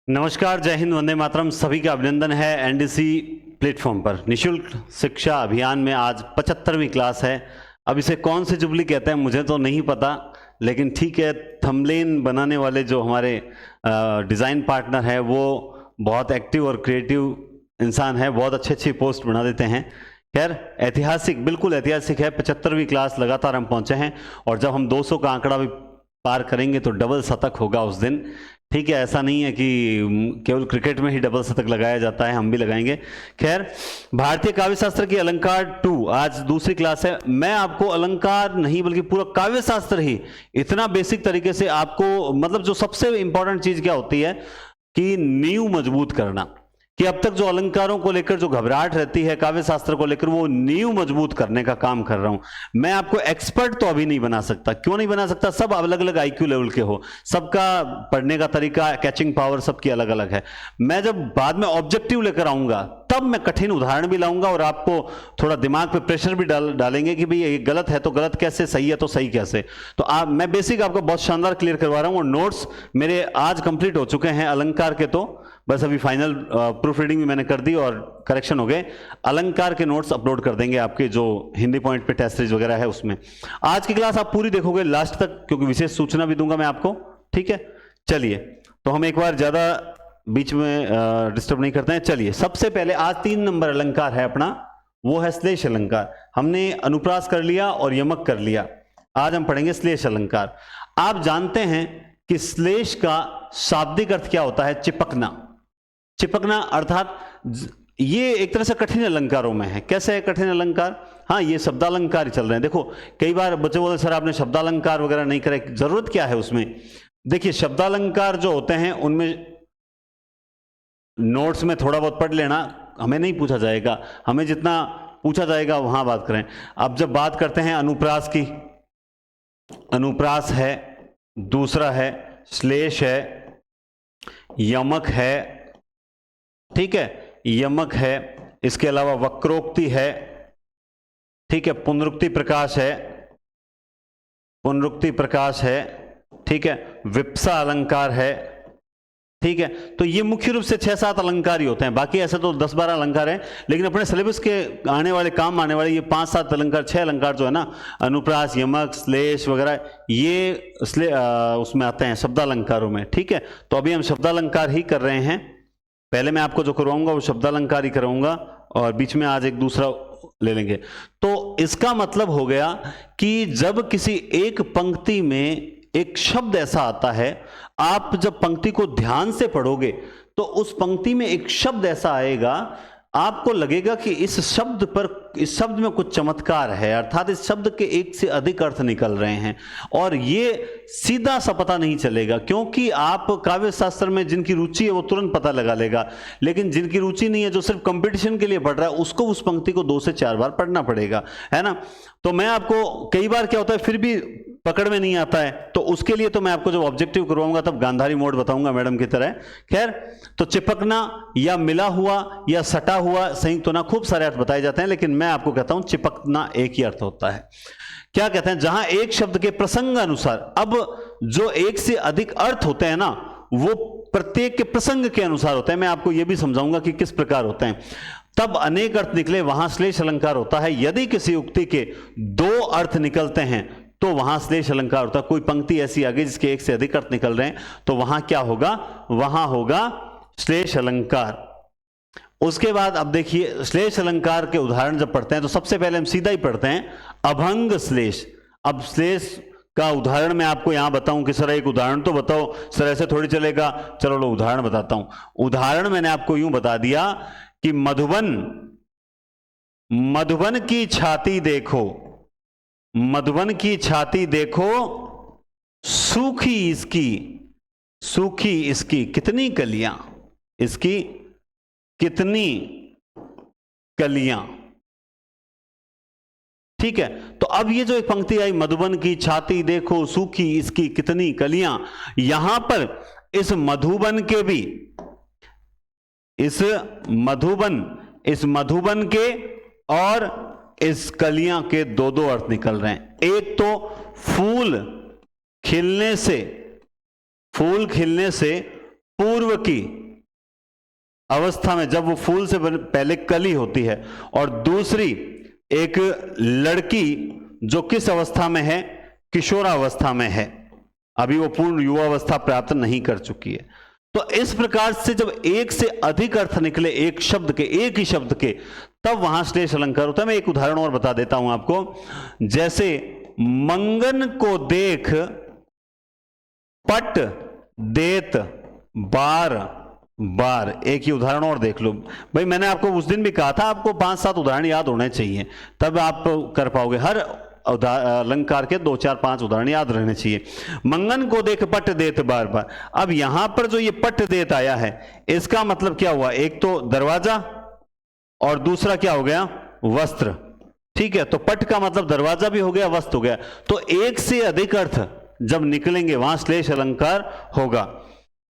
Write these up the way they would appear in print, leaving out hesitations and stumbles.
नमस्कार, जय हिंद, वंदे मातरम। सभी का अभिनंदन है एनडीसी प्लेटफॉर्म पर। निशुल्क शिक्षा अभियान में आज 75वीं क्लास है। अब इसे कौन सी जुबली कहते हैं मुझे तो नहीं पता, लेकिन ठीक है, थंबनेल बनाने वाले जो हमारे डिज़ाइन पार्टनर है वो बहुत एक्टिव और क्रिएटिव इंसान है, बहुत अच्छी अच्छी पोस्ट बना देते हैं। खैर, ऐतिहासिक, बिल्कुल ऐतिहासिक है। 75वीं क्लास लगातार हम पहुंचे हैं और जब हम 200 का आंकड़ा भी पार करेंगे तो डबल शतक होगा उस दिन। ठीक है, ऐसा नहीं है कि केवल क्रिकेट में ही डबल शतक लगाया जाता है, हम भी लगाएंगे। खैर, भारतीय काव्य शास्त्र की अलंकार 2 आज दूसरी क्लास है। मैं आपको अलंकार नहीं बल्कि पूरा काव्य शास्त्र ही इतना बेसिक तरीके से आपको, मतलब जो सबसे इंपॉर्टेंट चीज क्या होती है कि नींव मजबूत करना, कि अब तक जो अलंकारों को लेकर जो घबराहट रहती है काव्य शास्त्र को लेकर, वो नींव मजबूत करने का काम कर रहा हूं। मैं आपको एक्सपर्ट तो अभी नहीं बना सकता। क्यों नहीं बना सकता? सब अलग अलग आईक्यू लेवल के हो, सबका पढ़ने का तरीका, कैचिंग पावर सबकी अलग अलग है। मैं जब बाद में ऑब्जेक्टिव लेकर आऊंगा तब मैं कठिन उदाहरण भी लाऊंगा और आपको थोड़ा दिमाग पे प्रेशर भी डालेंगे कि भाई ये गलत है तो गलत कैसे, सही है तो सही कैसे। तो मैं बेसिक आपको बहुत शानदार क्लियर करवा रहा हूं और नोट्स मेरे आज कंप्लीट हो चुके हैं अलंकार के। तो बस अभी फाइनल प्रूफ रीडिंग भी मैंने कर दी और करेक्शन हो गए। अलंकार के नोट्स अपलोड कर देंगे आपके जो हिंदी पॉइंट पे टेस्ट सीरीज वगैरह है उसमें। आज की क्लास आप पूरी देखोगे लास्ट तक, क्योंकि विशेष सूचना भी दूंगा मैं आपको। ठीक है, चलिए तो हम एक बार ज्यादा बीच में डिस्टर्ब नहीं करते हैं। चलिए, सबसे पहले आज 3 नंबर अलंकार है अपना, वो है श्लेष अलंकार। हमने अनुप्रास कर लिया और यमक कर लिया, आज हम पढ़ेंगे श्लेष अलंकार। आप जानते हैं कि श्लेष का शाब्दिक अर्थ क्या होता है? चिपकना। चिपकना अर्थात ये एक तरह से कठिन अलंकारों में है। कैसे है कठिन अलंकार? हाँ, ये शब्दालंकार ही चल रहे हैं। देखो, कई बार बच्चे बोलते सर आपने शब्दालंकार वगैरह नहीं करे, जरूरत क्या है उसमें? देखिए, शब्दालंकार जो होते हैं उनमें नोट्स में थोड़ा बहुत पढ़ लेना, हमें नहीं पूछा जाएगा, हमें जितना पूछा जाएगा वहां बात करें। अब जब बात करते हैं अनुप्रास की, अनुप्रास है, दूसरा है श्लेष है, यमक है, ठीक है, यमक है, इसके अलावा वक्रोक्ति है, ठीक है, पुनरुक्ति प्रकाश है, पुनरुक्ति प्रकाश है, ठीक है, विप्सा अलंकार है। ठीक है, तो ये मुख्य रूप से 6-7 अलंकार ही होते हैं, बाकी ऐसे तो 10-12 अलंकार हैं, लेकिन अपने सिलेबस के आने वाले काम आने वाले ये 5-7 अलंकार, 6 अलंकार जो है ना, अनुप्रास, यमक, श्लेष वगैरह, ये उसमें आते हैं शब्दालंकारों में। ठीक है, तो अभी हम शब्दालंकार ही कर रहे हैं। पहले मैं आपको जो करवाऊंगा वो शब्दालंकार ही कराऊंगा और बीच में आज एक दूसरा ले लेंगे। तो इसका मतलब हो गया कि जब किसी एक पंक्ति में एक शब्द ऐसा आता है, आप जब पंक्ति को ध्यान से पढ़ोगे तो उस पंक्ति में एक शब्द ऐसा आएगा, आपको लगेगा कि इस शब्द पर, इस शब्द में कुछ चमत्कार है, अर्थात इस शब्द के एक से अधिक अर्थ निकल रहे हैं। और ये सीधा सा पता नहीं चलेगा, क्योंकि आप काव्य शास्त्र में जिनकी रुचि है वो तुरंत पता लगा लेगा, लेकिन जिनकी रुचि नहीं है, जो सिर्फ कंपटीशन के लिए पढ़ रहा है, उसको उस पंक्ति को 2 से 4 बार पढ़ना पड़ेगा, है ना। तो मैं आपको कई बार क्या होता है फिर भी पकड़ में नहीं आता है, तो उसके लिए तो मैं आपको जब ऑब्जेक्टिव करवाऊंगा तब गांधारी मोड बताऊंगा मैडम की तरह। खैर, तो चिपकना या मिला हुआ या सटा हुआ, संयुक्त होना, खूब सारे अर्थ बताए जाते हैं, लेकिन मैं आपको कहता हूं चिपकना एक ही अर्थ होता है। क्या कहते हैं? जहां एक शब्द के प्रसंग अनुसार, अब जो एक से अधिक अर्थ होते हैं ना, वो प्रत्येक के प्रसंग के अनुसार होते हैं। मैं आपको यह भी समझाऊंगा कि किस प्रकार होते हैं। तब अनेक अर्थ निकले, वहां श्लेष अलंकार होता है। यदि किसी उक्ति के 2 अर्थ निकलते हैं तो वहां श्लेष अलंकार होता है। कोई पंक्ति ऐसी आ गई जिसके एक से अधिक अर्थ निकल रहे हैं तो वहां क्या होगा? वहां होगा श्लेष अलंकार। उसके बाद अब देखिए, श्लेष अलंकार के उदाहरण जब पढ़ते हैं तो सबसे पहले हम सीधा ही पढ़ते हैं अभंग श्लेष। अब श्लेष का उदाहरण मैं आपको यहां बताऊं कि सर एक उदाहरण तो बताओ, सर ऐसे थोड़ी चलेगा, चलो लो उदाहरण बताता हूं। उदाहरण मैंने आपको यूं बता दिया कि मधुबन, मधुबन की छाती देखो, मधुबन की छाती देखो, सूखी इसकी, सूखी इसकी कितनी कलियां, इसकी कितनी कलियां। ठीक है, तो अब ये जो एक पंक्ति आई, मधुबन की छाती देखो, सूखी इसकी कितनी कलियां, यहां पर इस मधुबन के भी, इस मधुबन के और इस कलियां के 2-2 अर्थ निकल रहे हैं। एक तो फूल खिलने से, फूल खिलने से पूर्व की अवस्था में, जब वो फूल से पहले कली होती है, और दूसरी एक लड़की जो किस अवस्था में है, किशोरावस्था में है, अभी वो पूर्ण युवावस्था प्राप्त नहीं कर चुकी है। तो इस प्रकार से जब एक से अधिक अर्थ निकले एक शब्द के, एक ही शब्द के, तब वहां श्लेष अलंकार होता है। मैं एक उदाहरण और बता देता हूं आपको, जैसे मंगन को देख पट देत बार बार, एक ही उदाहरण और देख लो भाई। मैंने आपको उस दिन भी कहा था आपको 5-7 उदाहरण याद होने चाहिए, तब आप कर पाओगे। हर अलंकार के 2-4-5 उदाहरण याद रहने चाहिए। मंगन को देख पट देत बार बार। अब यहां पर जो ये पट देत आया है, इसका मतलब क्या हुआ? एक तो दरवाजा और दूसरा क्या हो गया? वस्त्र। ठीक है, तो पट का मतलब दरवाजा भी हो गया, वस्त्र हो गया। तो एक से अधिक अर्थ जब निकलेंगे वहां श्लेष अलंकार होगा।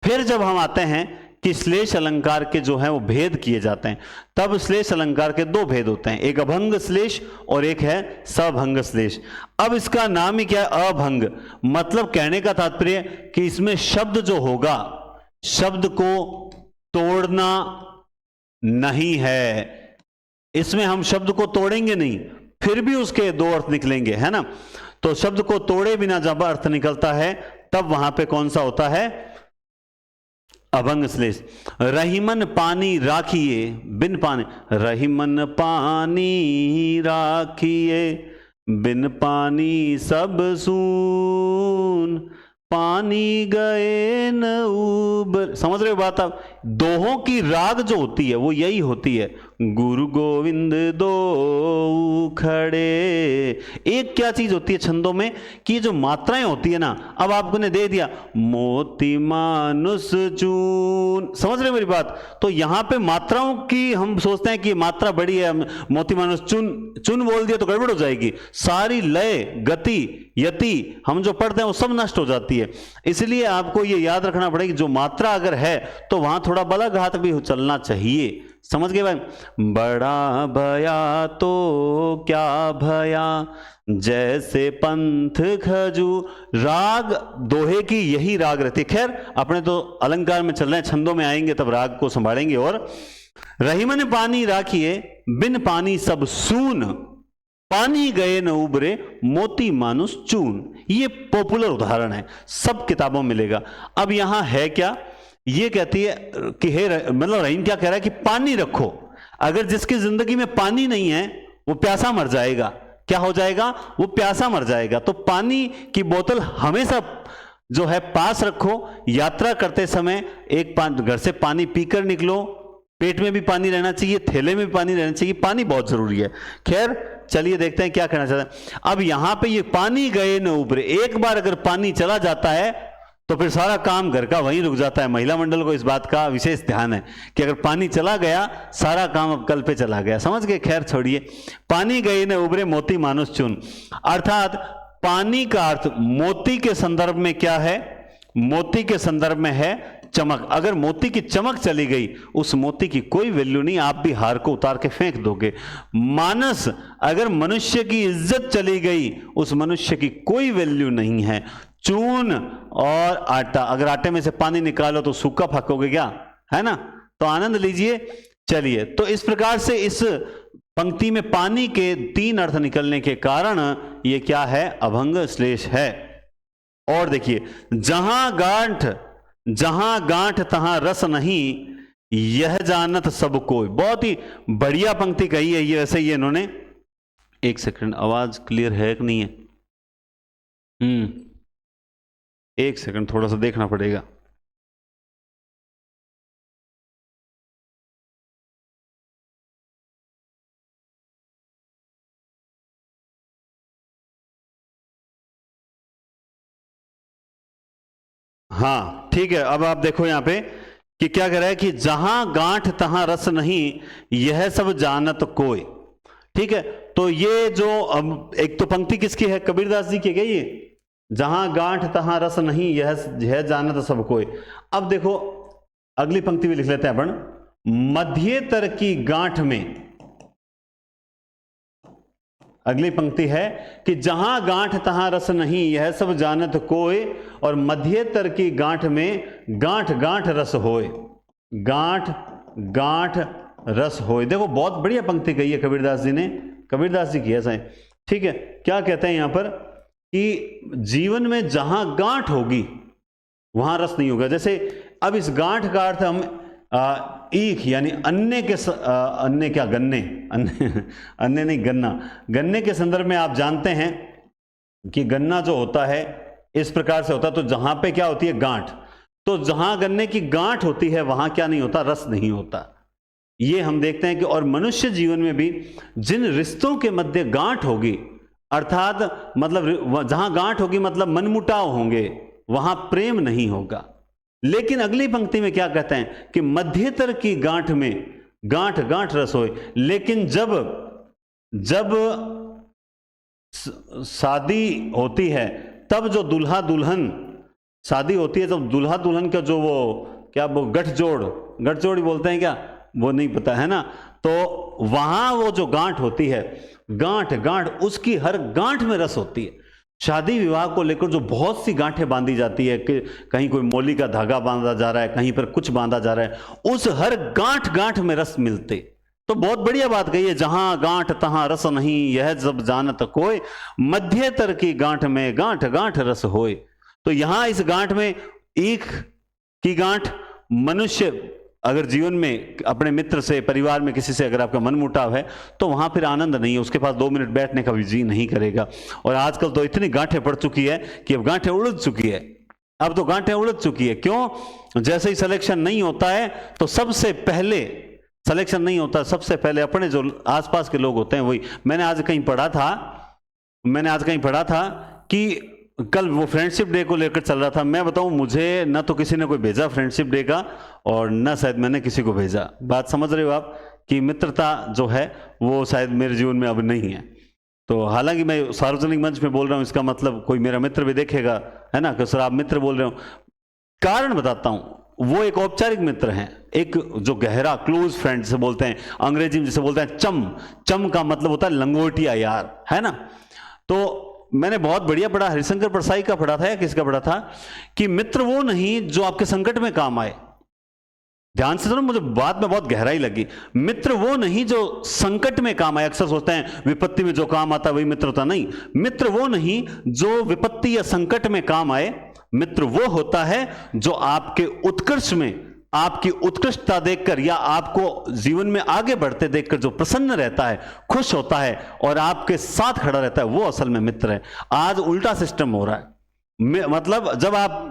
फिर जब हम आते हैं कि श्लेष अलंकार के जो है वो भेद किए जाते हैं, तब श्लेष अलंकार के 2 भेद होते हैं, एक अभंग श्लेष और एक है सभंग श्लेष। अब इसका नाम ही क्या है? अभंग। मतलब कहने का तात्पर्य कि इसमें शब्द जो होगा, शब्द को तोड़ना नहीं है। इसमें हम शब्द को तोड़ेंगे नहीं, फिर भी उसके 2 अर्थ निकलेंगे, है ना। तो शब्द को तोड़े बिना जब अर्थ निकलता है, तब वहां पे कौन सा होता है? अभंग श्लेष। रहीमन पानी राखिए बिन पानी, रहीमन पानी राखिए बिन पानी सब सून, पानी गए न उबर। समझ रहे हो बात आप? दोहों की राग जो होती है वो यही होती है, गुरु गोविंद दो खड़े। एक क्या चीज होती है छंदों में कि जो मात्राएं होती है ना, अब आपको ने दे दिया मोती मानुस चून, समझ रहे हो मेरी बात? तो यहां पे मात्राओं की हम सोचते हैं कि मात्रा बड़ी है, मोती मानुस चुन, चुन बोल दिया तो गड़बड़ हो जाएगी, सारी लय गति यति हम जो पढ़ते हैं वो सब नष्ट हो जाती है। इसलिए आपको ये याद रखना पड़ेगा कि जो मात्रा अगर है तो वहां थोड़ा बला घात भी चलना चाहिए। समझ गए भाई? बड़ा भया तो क्या भया जैसे पंथ खजू। राग दोहे की यही राग रहती है। खैर अपने तो अलंकार में चल रहे हैं, छंदों में आएंगे तब राग को संभालेंगे। और रहीमन पानी राखिए बिन पानी सब सून, पानी गए न उबरे मोती मानुस चून। ये पॉपुलर उदाहरण है, सब किताबों में मिलेगा। अब यहां है क्या? ये कहती है कि हे मतलब रहीम क्या कह रहा है कि पानी रखो। अगर जिसकी जिंदगी में पानी नहीं है वो प्यासा मर जाएगा। क्या हो जाएगा? वो प्यासा मर जाएगा। तो पानी की बोतल हमेशा जो है पास रखो। यात्रा करते समय एक घर से पानी पीकर निकलो। पेट में भी पानी रहना चाहिए, थैले में भी पानी रहना चाहिए। पानी बहुत जरूरी है। खैर चलिए देखते हैं क्या कहना चाहते हैं। अब यहां पे ये पानी गए न उबरे, एक बार अगर पानी चला जाता है तो फिर सारा काम घर का वहीं रुक जाता है। महिला मंडल को इस बात का विशेष ध्यान है कि अगर पानी चला गया सारा काम अब कल पे चला गया। समझ गए? खैर छोड़िए। पानी गए न उबरे मोती मानुस चुन, अर्थात पानी का अर्थ मोती के संदर्भ में क्या है? मोती के संदर्भ में है चमक। अगर मोती की चमक चली गई उस मोती की कोई वैल्यू नहीं, आप भी हार को उतार के फेंक दोगे। मानस, अगर मनुष्य की इज्जत चली गई उस मनुष्य की कोई वैल्यू नहीं है। चून और आटा, अगर आटे में से पानी निकालो तो सूखा फेंकोगे क्या? है ना? तो आनंद लीजिए। चलिए, तो इस प्रकार से इस पंक्ति में पानी के 3 अर्थ निकलने के कारण ये क्या है? अभंग श्लेष है। और देखिए, जहां गांठ तहां रस नहीं, यह जानत सब कोई। बहुत ही बढ़िया पंक्ति कही है ये। वैसे ये इन्होंने, एक सेकंड, आवाज क्लियर है कि नहीं है? एक सेकंड, थोड़ा सा देखना पड़ेगा। हाँ ठीक है। अब आप देखो यहां पे कि क्या कह रहा है कि जहां गांठ तहां रस नहीं, यह सब जानत कोई। ठीक है, तो ये जो अब एक तो पंक्ति किसकी है? कबीरदास जी की है ये, जहां गांठ तहां रस नहीं, यह जानत सब कोई। अब देखो अगली पंक्ति भी लिख लेते हैं अपन। मध्येतर की गांठ में, अगली पंक्ति है कि जहां गांठ तहां रस नहीं, यह सब जानत कोय, और मध्येतर की गांठ में गांठ गांठ रस होय। गांठ गांठ रस होय। देखो बहुत बढ़िया पंक्ति कही है कबीरदास जी ने, कबीरदास जी की ऐसा है। ठीक है, क्या कहते हैं यहां पर कि जीवन में जहां गांठ होगी वहां रस नहीं होगा। जैसे अब इस गांठ का अर्थ हम ईख यानी अन्य के अन्य क्या गन्ने, अन्य नहीं गन्ना, गन्ने के संदर्भ में आप जानते हैं कि गन्ना जो होता है इस प्रकार से होता है। तो जहां पे क्या होती है गांठ, तो जहां गन्ने की गांठ होती है वहां क्या नहीं होता, रस नहीं होता। ये हम देखते हैं कि और मनुष्य जीवन में भी जिन रिश्तों के मध्य गांठ होगी, अर्थात मतलब जहां गांठ होगी मतलब मनमुटाव होंगे, वहां प्रेम नहीं होगा। लेकिन अगली पंक्ति में क्या कहते हैं कि मध्येतर की गांठ में गांठ गांठ रस होए। लेकिन जब जब शादी होती है तब जो दुल्हा दुल्हन, शादी होती है जब दुल्हा दुल्हन का जो वो क्या वो गठजोड़ ही बोलते हैं क्या, वो नहीं पता है ना, तो वहां वो जो गांठ होती है, गांठ गांठ उसकी हर गांठ में रस होती है। शादी विवाह को लेकर जो बहुत सी गांठें बांधी जाती है कि कहीं कोई मोली का धागा बांधा जा रहा है, कहीं पर कुछ बांधा जा रहा है, उस हर गांठ गांठ में रस मिलते। तो बहुत बढ़िया बात कही है, जहां गांठ तहां रस नहीं, यह जब जानत कोय, मध्येतर की गांठ में गांठ गांठ रस होय। तो यहां इस गांठ में ईख की गांठ, मनुष्य अगर जीवन में अपने मित्र से, परिवार में किसी से अगर आपका मन मुटाव है तो वहां फिर आनंद नहीं है, उसके पास 2 मिनट बैठने का भी जी नहीं करेगा। और आजकल तो इतनी गांठें पड़ चुकी है कि अब गांठें उलझ चुकी है, अब तो गांठें उलझ चुकी है। क्यों? जैसे ही सिलेक्शन नहीं होता है तो सबसे पहले सिलेक्शन नहीं होता, सबसे पहले अपने जो आसपास के लोग होते हैं वही। मैंने आज कहीं पढ़ा था कि कल वो फ्रेंडशिप डे को लेकर चल रहा था। मैं बताऊं, मुझे न तो किसी ने कोई भेजा फ्रेंडशिप डे का और न शायद मैंने किसी को भेजा। बात समझ रहे हो आप कि मित्रता जो है वो शायद मेरे जीवन में अब नहीं है। तो हालांकि मैं सार्वजनिक मंच में बोल रहा हूं, इसका मतलब कोई मेरा मित्र भी देखेगा, है ना, कि सर आप मित्र बोल रहे हो। कारण बताता हूं, वो एक औपचारिक मित्र हैं, एक जो गहरा क्लोज फ्रेंड जिसे बोलते हैं, अंग्रेजी में जिसे बोलते हैं चम का मतलब होता है लंगोटिया यार, है ना। तो मैंने बहुत बढ़िया पढ़ा, हरिशंकर परसाई का पढ़ा था या किसका पढ़ा था कि मित्र वो नहीं जो आपके संकट में काम आए। ध्यान से सुनो, मुझे बात में बहुत गहराई लगी। मित्र वो नहीं जो संकट में काम आए। अक्सर सोचते हैं विपत्ति में जो काम आता है वही मित्र होता, नहीं। मित्र वो नहीं जो विपत्ति या संकट में काम आए। मित्र वो होता है जो आपके उत्कर्ष में, आपकी उत्कृष्टता देखकर या आपको जीवन में आगे बढ़ते देखकर जो प्रसन्न रहता है, खुश होता है और आपके साथ खड़ा रहता है, वो असल में मित्र है। आज उल्टा सिस्टम हो रहा है, मतलब जब आप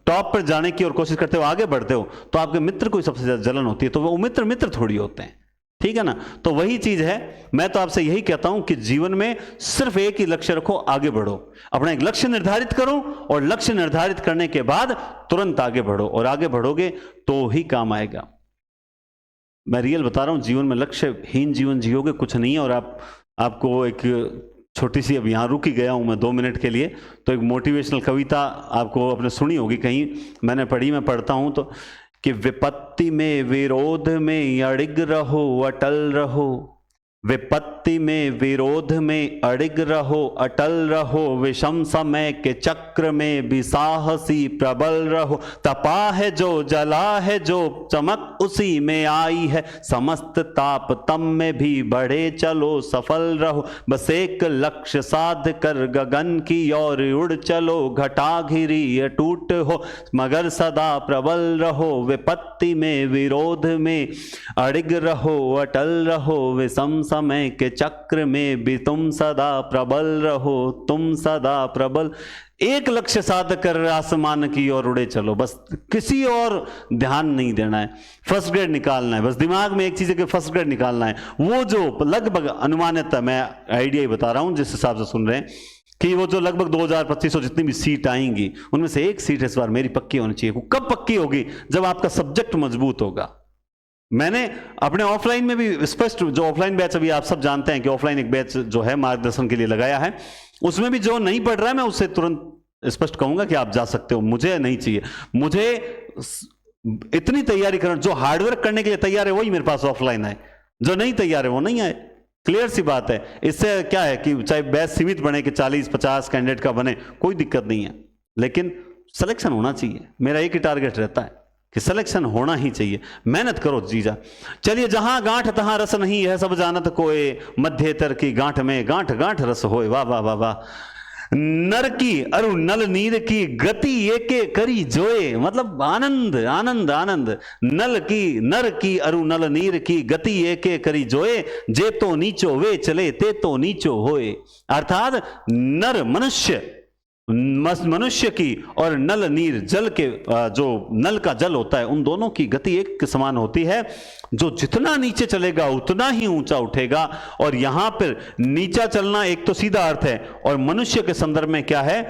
टॉप पर जाने की और कोशिश करते हो, आगे बढ़ते हो, तो आपके मित्र को सबसे ज्यादा जलन होती है। तो वो मित्र थोड़ी होते हैं, ठीक है ना। तो वही चीज है, मैं तो आपसे यही कहता हूं कि जीवन में सिर्फ एक ही लक्ष्य रखो, आगे बढ़ो। अपना एक लक्ष्य निर्धारित करो और लक्ष्य निर्धारित करने के बाद तुरंत आगे बढ़ो, और आगे बढ़ोगे तो ही काम आएगा। मैं रियल बता रहा हूं, जीवन में लक्ष्यहीन जीवन जियोगे कुछ नहीं है। और आपको एक छोटी सी, अब यहां रुक ही गया हूं मैं 2 मिनट के लिए, तो एक मोटिवेशनल कविता आपको आपने सुनी होगी कहीं, मैंने पढ़ी, मैं पढ़ता हूं तो कि विपत्ति में विरोध में अड़िग रहो, अटल रहो। विपत्ति में विरोध में अड़िग रहो, अटल रहो। विषम समय के चक्र में भी साहसी प्रबल रहो। तपा है जो, जला है जो, चमक उसी में आई है। समस्त ताप तम में भी बढ़े चलो, सफल रहो। बस एक लक्ष्य साध कर गगन की ओर उड़ चलो। घटा घिरी अटूट हो मगर सदा प्रबल रहो। विपत्ति में विरोध में अड़िग रहो, अटल रहो। विषम समय के चक्र में भी तुम सदा प्रबल रहो, तुम सदा प्रबल। एक लक्ष्य साध कर आसमान की ओर उड़े चलो, बस किसी और ध्यान नहीं देना है। फर्स्ट ग्रेड निकालना है, बस दिमाग में एक चीज है कि फर्स्ट ग्रेड निकालना है। वो जो लगभग अनुमानित, मैं आइडिया ही बता रहा हूं जिस हिसाब से सुन रहे हैं, कि वो जो लगभग 2200 जितनी भी सीट आएंगी उनमें से एक सीट इस बार मेरी पक्की होनी चाहिए। वो कब पक्की होगी? जब आपका सब्जेक्ट मजबूत होगा। मैंने अपने ऑफलाइन में भी स्पष्ट, जो ऑफलाइन बैच अभी आप सब जानते हैं कि ऑफलाइन एक बैच जो है मार्गदर्शन के लिए लगाया है, उसमें भी जो नहीं पढ़ रहा है मैं उससे तुरंत स्पष्ट कहूंगा कि आप जा सकते हो, मुझे नहीं चाहिए। मुझे इतनी तैयारी करना, जो हार्डवर्क करने के लिए तैयार है वही मेरे पास ऑफलाइन आए, जो नहीं तैयार है वो नहीं आए। क्लियर सी बात है। इससे क्या है कि चाहे बैच सीमित बने कि 40-50 कैंडिडेट का बने, कोई दिक्कत नहीं है, लेकिन सिलेक्शन होना चाहिए। मेरा एक ही टारगेट रहता है कि सिलेक्शन होना ही चाहिए। मेहनत करो जीजा। चलिए, जहां गांठ तहां रस नहीं है, सब जानत कोय, मध्येतर की गांठ में गांठ गांठ रस होए। वाह वाह वाह वाह। नर की अरु नल नीर की गति एके करी जोए, मतलब आनंद आनंद आनंद। नर की अरु नल नीर की गति एके करी जोए, जे तो नीचो वे चले ते तो नीचो होए। अर्थात नर मनुष्य की और नल नीर जल के, जो नल का जल होता है, उन दोनों की गति एक समान होती है। जो जितना नीचे चलेगा उतना ही ऊंचा उठेगा। और यहां पर नीचा चलना एक तो सीधा अर्थ है, और मनुष्य के संदर्भ में क्या है,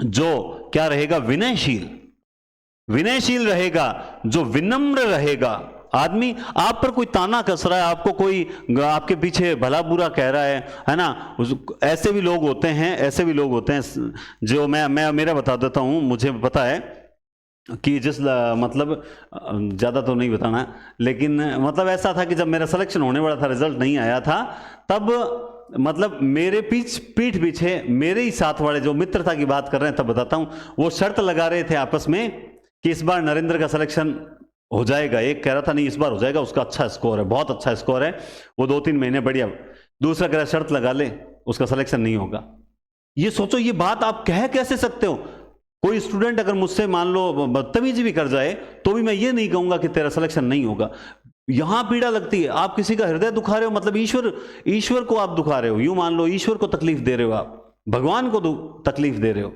जो क्या रहेगा, विनयशील। विनयशील रहेगा, जो विनम्र रहेगा। आदमी आप पर कोई ताना कस रहा है, आपको कोई आपके पीछे भला बुरा कह रहा है ना, ऐसे भी लोग होते हैं, ऐसे भी लोग होते हैं जो मैं मेरा बता देता हूं। मुझे पता है कि मतलब ज़्यादा तो नहीं बताना, लेकिन मतलब ऐसा था कि जब मेरा सिलेक्शन होने वाला था, रिजल्ट नहीं आया था, तब मतलब मेरे पीठ पीछे मेरे ही साथ वाले जो मित्रता की बात कर रहे हैं, तब बताता हूं, वो शर्त लगा रहे थे आपस में कि इस बार नरेंद्र का सिलेक्शन हो जाएगा। एक कह रहा था नहीं इस बार हो जाएगा, उसका अच्छा स्कोर है, बहुत अच्छा स्कोर है, वो 2-3 महीने बढ़िया। दूसरा कह रहा शर्त लगा ले, उसका सिलेक्शन नहीं होगा। ये सोचो, ये बात आप कह कैसे सकते हो? कोई स्टूडेंट अगर मुझसे मान लो बदतमीजी भी कर जाए, तो भी मैं ये नहीं कहूंगा कि तेरा सिलेक्शन नहीं होगा। यहां पीड़ा लगती है, आप किसी का हृदय दुखा रहे हो, मतलब ईश्वर को आप दुखा रहे हो। यूं मान लो ईश्वर को तकलीफ दे रहे हो, आप भगवान को तकलीफ दे रहे हो।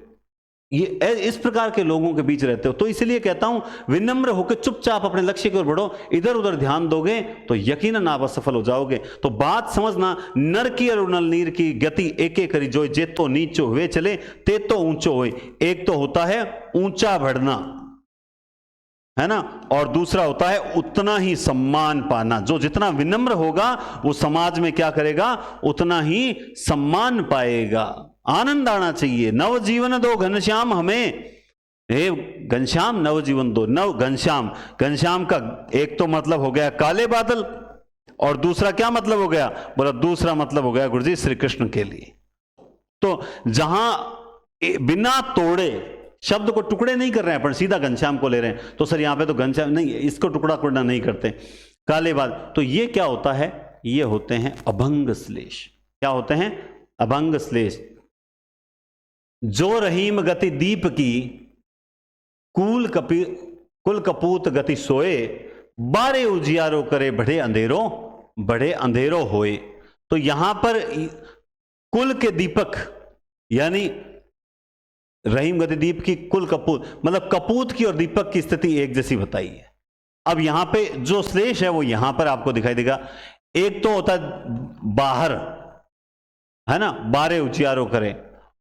ये इस प्रकार के लोगों के बीच रहते हो। तो इसलिए कहता हूं, विनम्र होकर चुपचाप अपने लक्ष्य की ओर बढ़ो। इधर उधर ध्यान दोगे तो यकीनन आप असफल हो जाओगे। तो बात समझना, नर की और नल नीर की गति एके करी जोय, जे तो नीचो हुए चले ते तो ऊंचो होए। एक तो होता है ऊंचा बढ़ना, है ना, और दूसरा होता है उतना ही सम्मान पाना। जो जितना विनम्र होगा वो समाज में क्या करेगा, उतना ही सम्मान पाएगा। आनंद आना चाहिए। नवजीवन दो घनश्याम हमें, हे घनश्याम नवजीवन दो। नव घनश्याम, घनश्याम का एक तो मतलब हो गया काले बादल, और दूसरा क्या मतलब हो गया, बोला दूसरा मतलब हो गया गुरुजी श्री कृष्ण के लिए। तो जहां बिना तोड़े, शब्द को टुकड़े नहीं कर रहे हैं, पर सीधा घनश्याम को ले रहे हैं, तो सर यहां पे तो घनश्याम नहीं, इसको टुकड़ा टुकड़ा नहीं करते, काले बादल। तो ये क्या होता है, ये होते हैं अभंग श्लेष। क्या होते हैं, अभंग श्लेष। जो रहीम गति दीप की, कुल कपूत गति सोए, बारे उजियारो करे बड़े अंधेरो होए। तो यहां पर कुल के दीपक यानी रहीम गति दीप की, कुल कपूत मतलब कपूत की और दीपक की स्थिति एक जैसी बताई है। अब यहां पे जो श्लेष है वो यहां पर आपको दिखाई देगा। एक तो होता है बाहर, है ना, बारे उजियारो करे,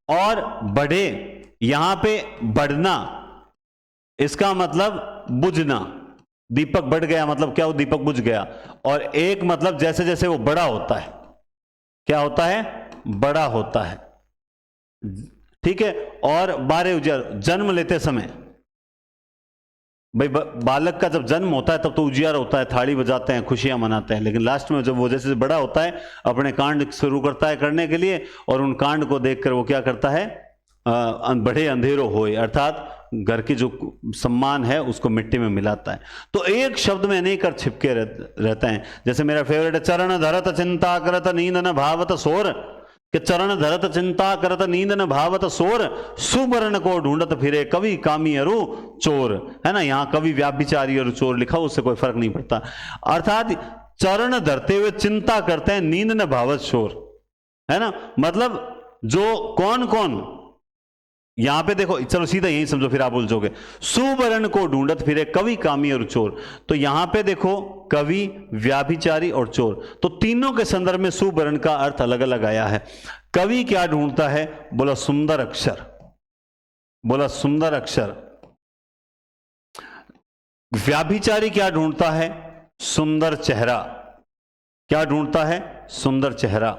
और बढ़े, यहां पे बढ़ना, इसका मतलब बुझना। दीपक बढ़ गया मतलब क्या, वो दीपक बुझ गया। और एक मतलब जैसे जैसे वो बड़ा होता है, क्या होता है, बड़ा होता है, ठीक है। और बारे उजियार, जन्म लेते समय भाई बालक का जब जन्म होता है तब तो उजियार होता है, थाली बजाते हैं, खुशियां मनाते हैं। लेकिन लास्ट में जब वो जैसे बड़ा होता है, अपने कांड शुरू करता है करने के लिए, और उन कांड को देखकर वो क्या करता है, बड़े अंधेरों होए, अर्थात घर की जो सम्मान है उसको मिट्टी में मिलाता है। तो एक शब्द में नहीं कर छिपके रहते हैं। जैसे मेरा फेवरेट है, चरण धरत चिंता करत नींद न भावत सोर, कि चरण धरत चिंता करत नींद न भावत सोर, सुवर्ण को ढूंढत फिरे कवि कामी अरु चोर, है ना। यहाँ कवि व्याभिचारी और चोर लिखा, उससे कोई फर्क नहीं पड़ता। अर्थात चरण धरते हुए चिंता करते हैं, नींद न भावत शोर, है ना। मतलब जो कौन कौन, यहां पे देखो, चलो सीधा यही समझो फिर आप उलझोगे। सुवर्ण को ढूंढत फिरे कवि कामी और चोर, तो यहां पे देखो कवि, व्याभिचारी और चोर, तो तीनों के संदर्भ में सुवर्ण का अर्थ अलग अलग आया है। कवि क्या ढूंढता है, बोला सुंदर अक्षर, बोला सुंदर अक्षर। व्याभिचारी क्या ढूंढता है, सुंदर चेहरा, क्या ढूंढता है, सुंदर चेहरा।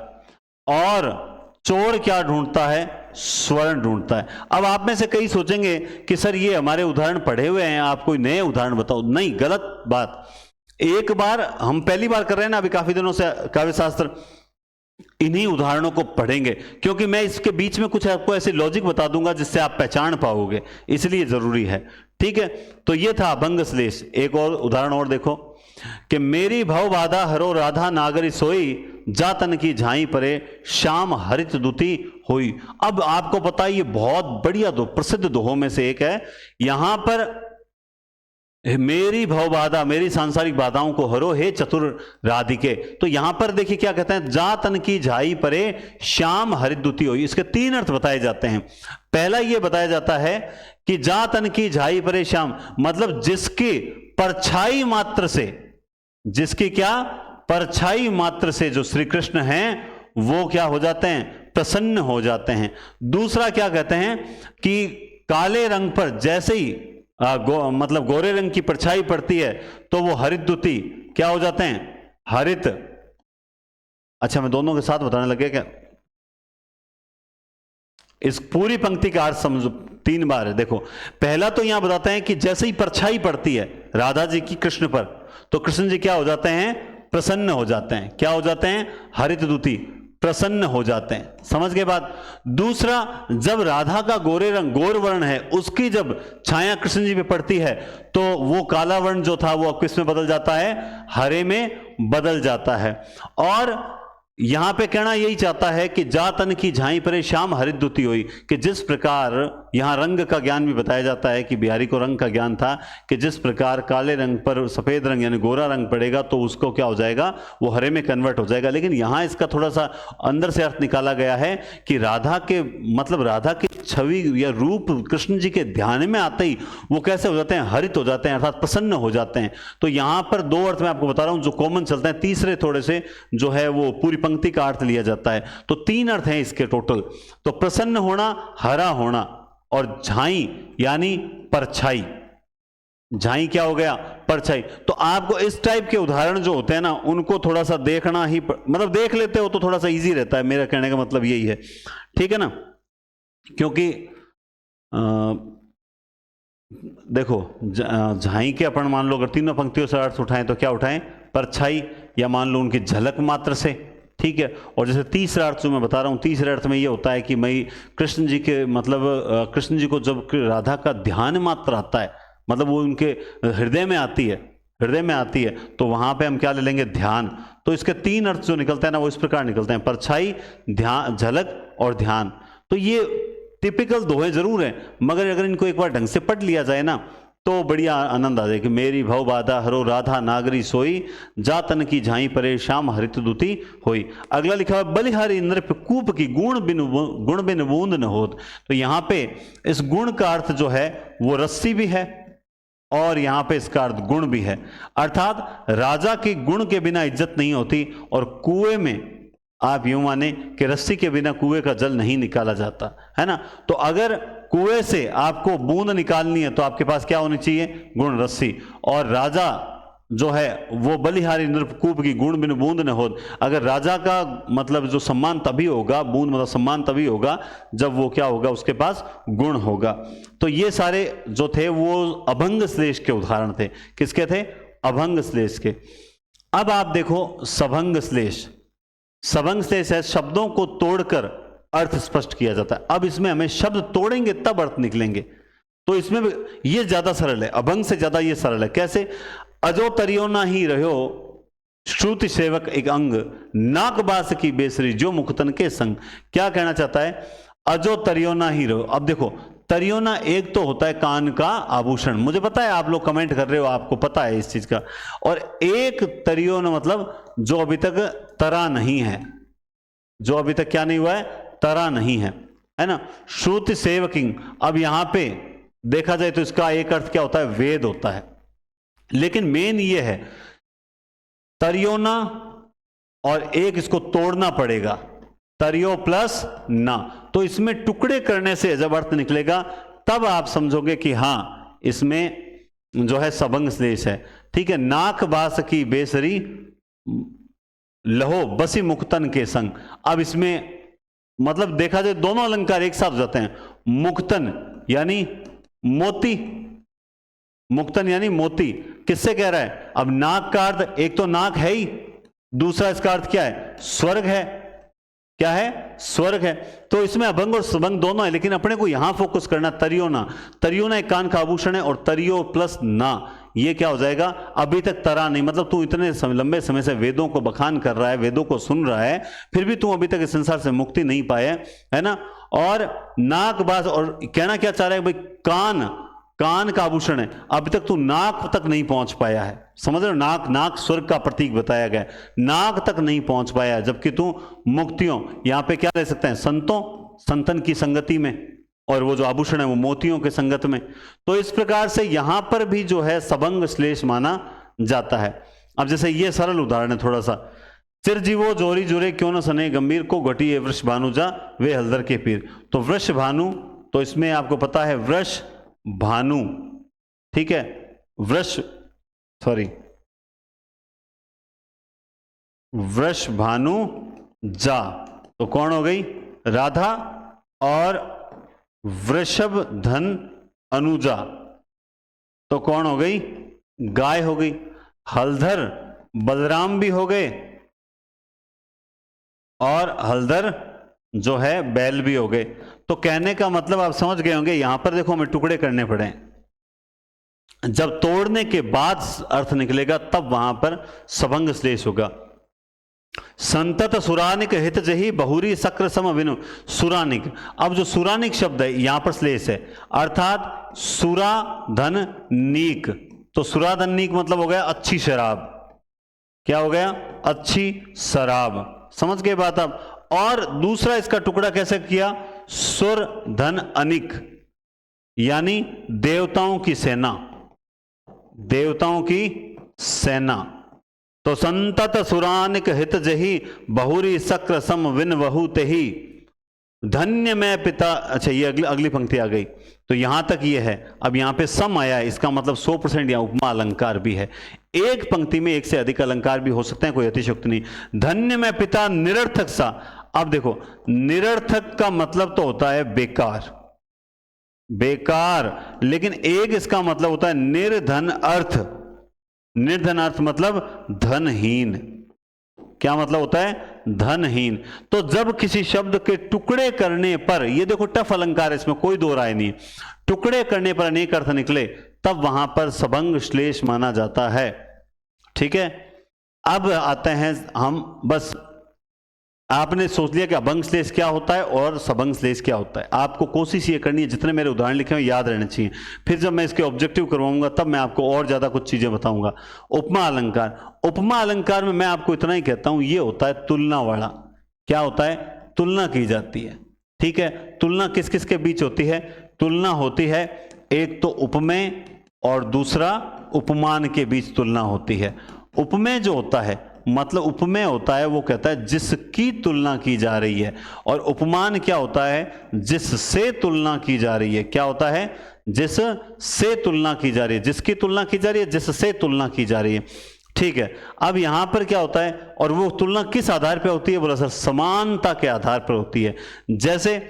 और चोर क्या ढूंढता है, स्वर्ण ढूंढता है। अब आप में से कई सोचेंगे कि सर ये हमारे उदाहरण पढ़े हुए हैं, आप कोई नए उदाहरण बताओ। नहीं, गलत बात। एक बार हम पहली बार कर रहे हैं ना, अभी काफी दिनों से काव्य शास्त्र, इन्हीं उदाहरणों को पढ़ेंगे, क्योंकि मैं इसके बीच में कुछ आपको ऐसे लॉजिक बता दूंगा जिससे आप पहचान पाओगे, इसलिए जरूरी है। ठीक है, तो ये था अभंग श्लेष। एक और उदाहरण और देखो कि मेरी भव बाधा हरो राधा नागरी सोई, जातन की झाई परे श्याम हरित दुती हुई। अब आपको पता है ये बहुत बढ़िया दो प्रसिद्ध दोहों में से एक है। यहां पर मेरी भव बाधा, मेरी सांसारिक बाधाओं को हरो हे चतुर राधिके, तो यहां पर देखिए क्या कहते हैं, जा तन की झाई परे श्याम हरिद्युति होई। इसके तीन अर्थ बताए जाते हैं। पहला यह बताया जाता है कि जा तन की झाई परे श्याम, मतलब जिसकी परछाई मात्र से, जिसकी क्या परछाई मात्र से जो श्री कृष्ण हैं वो क्या हो जाते हैं, प्रसन्न हो जाते हैं। दूसरा क्या कहते हैं कि काले रंग पर जैसे ही मतलब गोरे रंग की परछाई पड़ती है तो वो हरिद्युति क्या हो जाते हैं, हरित। अच्छा, मैं दोनों के साथ बताने लगे क्या? इस पूरी पंक्ति का अर्थ समझो, 3 बार है। देखो, पहला तो यहां बताते हैं कि जैसे ही परछाई पड़ती है राधा जी की कृष्ण पर, तो कृष्ण जी क्या हो जाते हैं, प्रसन्न हो जाते हैं। क्या हो जाते हैं, हरितदुति, प्रसन्न हो जाते हैं। समझ गए बात? दूसरा, जब राधा का गोरे रंग, गोर वर्ण है, उसकी जब छाया कृष्ण जी पे पड़ती है तो वो काला वर्ण जो था वो किस में बदल जाता है, हरे में बदल जाता है। और यहां पे कहना यही चाहता है कि जा तन की झाई परे श्याम हरिद्युति हुई, कि जिस प्रकार यहां रंग का ज्ञान भी बताया जाता है कि बिहारी को रंग का ज्ञान था कि जिस प्रकार काले रंग पर सफेद रंग यानी गोरा रंग पड़ेगा तो उसको क्या हो जाएगा, वो हरे में कन्वर्ट हो जाएगा। लेकिन यहां इसका थोड़ा सा अंदर से अर्थ निकाला गया है कि राधा के, मतलब राधा की छवि या रूप कृष्ण जी के ध्यान में आते ही वो कैसे हो जाते हैं, हरित हो जाते हैं, अर्थात प्रसन्न हो जाते हैं। तो यहां पर 2 अर्थ मैं आपको बता रहा हूं जो कॉमन चलते हैं, तीसरे थोड़े से जो है वो पूरी पंक्ति का अर्थ लिया जाता है। तो 3 अर्थ हैं इसके टोटल। तो प्रसन्न होना, हरा होना, और झाई यानी परछाई। झाई क्या हो गया, परछाई। तो आपको इस टाइप के उदाहरण जो होते हैं ना उनको थोड़ा सा देखना ही मतलब देख लेते हो तो थोड़ा सा इजी रहता है, मेरा कहने का मतलब यही है। ठीक है ना, क्योंकि देखो झाई के अपन मान लो अगर तीनों पंक्तियों से अर्थ उठाएं तो क्या उठाएं, परछाई, या मान लो उनकी झलक मात्र से। ठीक है, और जैसे तीसरा अर्थ जो मैं बता रहा हूं, तीसरे अर्थ में ये होता है कि मैं कृष्ण जी के, मतलब कृष्ण जी को जब राधा का ध्यान मात्र आता है, मतलब वो उनके हृदय में आती है, हृदय में आती है, तो वहां पे हम क्या ले लेंगे, ध्यान। तो इसके 3 अर्थ जो निकलते हैं ना वो इस प्रकार निकलते हैं, परछाई, ध्यान, झलक और ध्यान। तो ये टिपिकल दोहे जरूर है, मगर अगर इनको एक बार ढंग से पढ़ लिया जाए ना तो बढ़िया आनंद आ जाए कि मेरी भव बाधा हरो राधा नागरी सोई, जातन की झाई परे श्याम हरितदुति होई। अगला लिखा है बलिहारी नृप कूप की गुण बिन बूंद न होत। तो यहां पे इस गुण का अर्थ जो है वो रस्सी भी है और यहां पे इसका अर्थ गुण भी है, अर्थात राजा के गुण के बिना इज्जत नहीं होती। और कुएं में आप यूं माने कि रस्सी के बिना कुएं का जल नहीं निकाला जाता है ना। तो अगर कुएं से आपको बूंद निकालनी है तो आपके पास क्या होनी चाहिए, गुण, रस्सी। और राजा जो है वो बलिहारी नृपकूप की गुण बिन बूंद न हो। अगर राजा का मतलब जो सम्मान तभी होगा, बूंद मतलब सम्मान तभी होगा जब वो क्या होगा, उसके पास गुण होगा। तो ये सारे जो थे वो अभंग श्लेष के उदाहरण थे। किसके थे, अभंग श्लेष के। अब आप देखो सभंग श्लेष। सभंग श्लेष है शब्दों को तोड़कर अर्थ स्पष्ट किया जाता है। अब इसमें हमें शब्द तोड़ेंगे तब अर्थ निकलेंगे, तो इसमें ये ज्यादा सरल है, अभंग से ज्यादा ये सरल है। कैसे, अजो तरियो ना ही रहो श्रुति सेवक एक अंग, नाक बास की बेसरी जो मुक्तन के संग। क्या कहना चाहता है, अजो तरियो ना ही रहो। अब देखो तरियोना एक तो होता है कान का आभूषण, मुझे पता है आप लोग कमेंट कर रहे हो, आपको पता है इस चीज का। और एक तरियोना मतलब जो अभी तक तरा नहीं है, जो अभी तक क्या नहीं हुआ है, तरा नहीं है ना। श्रुति सेवकिंग, अब यहां पे देखा जाए तो इसका एक अर्थ क्या होता है, वेद होता है। लेकिन मेन ये है तरियोना और एक इसको तोड़ना पड़ेगा, तरियो प्लस ना। तो इसमें टुकड़े करने से जब अर्थ निकलेगा तब आप समझोगे कि हां इसमें जो है सबंग श्लेष है। ठीक है, नाक बास की बेसरी लहो बसी मुक्तन के संग। अब इसमें मतलब देखा जाए दोनों अलंकार एक साथ हो जाते हैं। मुक्तन यानी मोती, मुक्तन यानी मोती। किससे कह रहा है, अब नाक का अर्थ एक तो नाक है ही, दूसरा इसका अर्थ क्या है, स्वर्ग है। क्या है, स्वर्ग है। तो इसमें अभंग और सबंग दोनों है, लेकिन अपने को यहां फोकस करना तरियोना। तरियोना एक कान का आभूषण है, और तरियो प्लस ना, ये क्या हो जाएगा, अभी तक तरा नहीं, मतलब तू इतने लंबे समय से वेदों को बखान कर रहा है, वेदों को सुन रहा है, फिर भी तू अभी तक इस संसार से मुक्ति नहीं पाया है ना। और नाक बाज, और कहना क्या चाह रहा है भाई, कान, कान का आभूषण है, अभी तक तू नाक तक नहीं पहुंच पाया है, समझ रहे हो, नाक, नाक स्वर्ग का प्रतीक बताया गया, नाक तक नहीं पहुंच पाया, जबकि तू मुक्तियों, यहां पे क्या ले सकते हैं, संतों, संतन की संगति में, और वो जो आभूषण है वो मोतियों के संगत में। तो इस प्रकार से यहां पर भी जो है सबंग श्लेष माना जाता है। अब जैसे ये सरल उदाहरण है थोड़ा सा, चिरजीवो जोरी जुरे क्यों न सने गंभीर को घटी है वृष भानुजा वे हलदर के पीर। तो वृष भानु, तो इसमें आपको पता है वृष भानु, ठीक है, वृष भानु जा, तो कौन हो गई, राधा, और वृषभ धन अनुजा, तो कौन हो गई, गाय हो गई। हलधर बलराम भी हो गए, और हलधर जो है बैल भी हो गए। तो कहने का मतलब आप समझ गए होंगे, यहां पर देखो हमें टुकड़े करने पड़े, जब तोड़ने के बाद अर्थ निकलेगा तब वहां पर सबंग श्लेष होगा। संतत सुरानिक हित जही बहुरी सक्र सम विनु, सुरानिक, अब जो सुरानिक शब्द है यहां पर श्लेष है, अर्थात सुरा धन नीक, तो सुरा धन नीक मतलब हो गया अच्छी शराब, क्या हो गया, अच्छी शराब, समझ गए बात आप। और दूसरा इसका टुकड़ा कैसे किया, सुर धन अनिक, यानी देवताओं की सेना, देवताओं की सेना। तो संतत सुरानिक हित जही बहुरी सक्र सम विन वहु तेही, धन्य मैं पिता, अच्छा ये अगली पंक्ति आ गई, तो यहां तक ये है। अब यहां पे सम आया है, इसका मतलब 100% यहां उपमा अलंकार भी है, एक पंक्ति में एक से अधिक अलंकार भी हो सकते हैं, कोई अतिशयोक्ति नहीं। धन्य मैं पिता निरर्थक सा, अब देखो निरर्थक का मतलब तो होता है बेकार, बेकार, लेकिन एक इसका मतलब होता है निर्धन अर्थ, निर्धन अर्थ मतलब धनहीन, क्या मतलब होता है, धनहीन। तो जब किसी शब्द के टुकड़े करने पर, ये देखो टफ अलंकार है, इसमें कोई दो राय नहीं, टुकड़े करने पर अनेक अर्थ निकले तब वहां पर सबंग श्लेष माना जाता है, ठीक है। अब आते हैं हम, बस आपने सोच लिया कि अभंग श्लेष क्या होता है और सबंग श्लेष क्या होता है, आपको कोशिश ये करनी है जितने मेरे उदाहरण लिखे हैं याद रहने चाहिए, फिर जब मैं इसके ऑब्जेक्टिव करवाऊंगा तब मैं आपको और ज्यादा कुछ चीजें बताऊंगा। उपमा अलंकार, उपमा अलंकार में मैं आपको इतना ही कहता हूं, ये होता है तुलना वाला, क्या होता है, तुलना की जाती है, ठीक है। तुलना किस किस के बीच होती है, तुलना होती है एक तो उपमेय और दूसरा उपमान के बीच तुलना होती है। उपमेय जो होता है मतलब उपमेय होता है, वो कहता है जिसकी तुलना की जा रही है, और उपमान क्या होता है, जिससे तुलना की जा रही है, क्या होता है, जिससे तुलना की जा रही है, जिसकी तुलना की जा रही है, जिससे तुलना की जा रही है, ठीक है। अब यहां पर क्या होता है, और वो तुलना किस आधार पर होती है, बोला सर समानता के आधार पर होती है। जैसे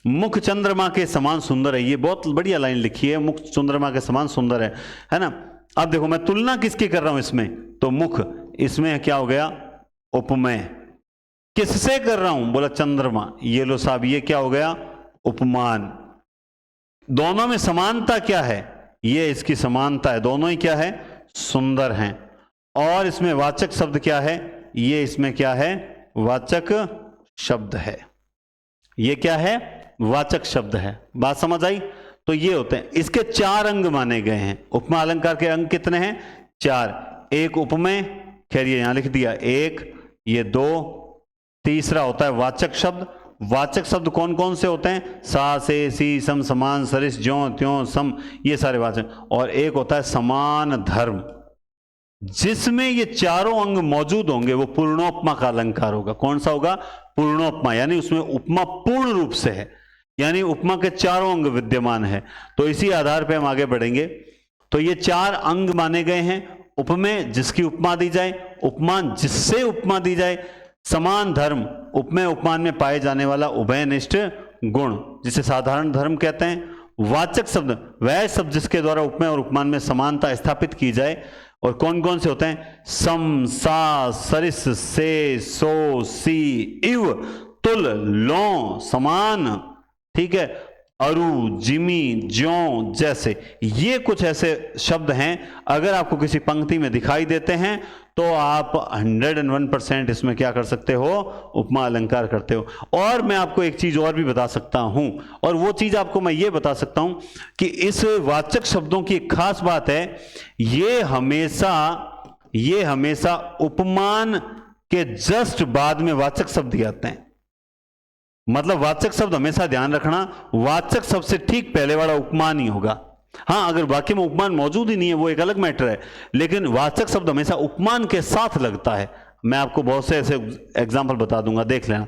मुख चंद्रमा के समान सुंदर है, ये बहुत बढ़िया लाइन लिखी है, मुख चंद्रमा के समान सुंदर है ना। अब देखो मैं तुलना किसकी कर रहा हूं इसमें, तो मुख, इसमें क्या हो गया, उपमेय, किससे कर रहा हूं, बोला चंद्रमा, ये लो साहब ये क्या हो गया, उपमान। दोनों में समानता क्या है, ये इसकी समानता है, दोनों ही क्या है, सुंदर हैं। और इसमें वाचक शब्द क्या है, ये इसमें क्या है, वाचक शब्द है, ये क्या है, वाचक शब्द है, बात समझ आई। तो ये होते हैं, इसके चार अंग माने गए हैं, उपमा अलंकार के अंग कितने हैं, चार, एक उपमेय, खैर ये यहां लिख दिया एक, ये दो, तीसरा होता है वाचक शब्द। वाचक शब्द कौन कौन से होते हैं, सा से सी सम समान सरिस ज्यों त्यों सम, ये सारे वाचक। और एक होता है समान धर्म, जिसमें ये चारों अंग मौजूद होंगे वो पूर्णोपमा का अलंकार होगा। कौन सा होगा, पूर्णोपमा, यानी उसमें उपमा पूर्ण रूप से है, यानी उपमा के चारों अंग विद्यमान है। तो इसी आधार पर हम आगे बढ़ेंगे। तो ये चार अंग माने गए हैं, उपमेय जिसकी उपमा दी जाए, उपमान जिससे उपमा दी जाए, समान धर्म उपमेय उपमान में पाए जाने वाला उभयनिष्ठ गुण जिसे साधारण धर्म कहते हैं, वाचक शब्द वह शब्द जिसके द्वारा उपमेय और उपमान में समानता स्थापित की जाए। और कौन कौन से होते हैं, सम सा सरिस से सो सी इव तुल, लौ, समान, ठीक है, अरु, जिमी, ज्यों, जैसे, ये कुछ ऐसे शब्द हैं। अगर आपको किसी पंक्ति में दिखाई देते हैं तो आप 101% इसमें क्या कर सकते हो, उपमा अलंकार करते हो। और मैं आपको एक चीज और भी बता सकता हूं, और वो चीज आपको मैं ये बता सकता हूं कि इस वाचक शब्दों की एक खास बात है, ये हमेशा उपमान के जस्ट बाद में वाचक शब्द ही आते हैं। मतलब वाचक शब्द हमेशा ध्यान रखना, वाचक शब्द से ठीक पहले वाला उपमान ही होगा। हाँ, अगर वाक्य में उपमान मौजूद ही नहीं है वो एक अलग मैटर है, लेकिन वाचक शब्द हमेशा उपमान के साथ लगता है। मैं आपको बहुत से ऐसे एग्जाम्पल बता दूंगा, देख लेना।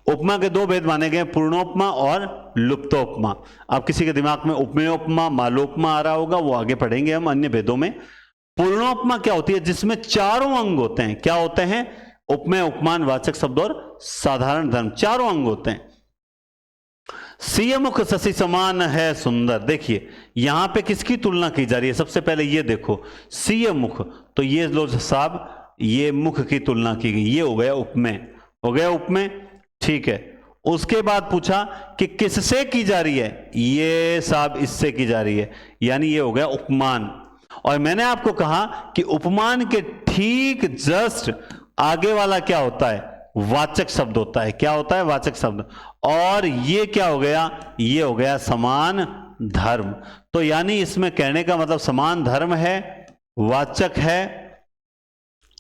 उपमा के दो भेद माने गए, पूर्णोपमा और लुप्तोपमा। अब किसी के दिमाग में उपमेयोपमा, मालोपमा आ रहा होगा, वो आगे पढ़ेंगे हम अन्य भेदों में। पूर्णोपमा क्या होती है, जिसमें चारों अंग होते हैं। क्या होते हैं? उपमेय, उपमान, वाचक शब्द और साधारण धर्म, चारों अंग होते हैं। सिय मुख शशि समान है सुंदर। देखिए यहां पे किसकी तुलना की जा रही है? सबसे पहले ये देखो, सिय मुख, तो ये लो साहब, ये मुख की तुलना की गई, ये हो गया उपमेय, हो गया उपमेय, ठीक है। उसके बाद पूछा कि किससे की जा रही है? ये साहब इससे की जा रही है, यानी ये हो गया उपमान। और मैंने आपको कहा कि उपमान के ठीक जस्ट आगे वाला क्या होता है? वाचक शब्द होता है। क्या होता है? वाचक शब्द। और ये क्या हो गया? ये हो गया समान धर्म। तो यानी इसमें कहने का मतलब समान धर्म है, वाचक है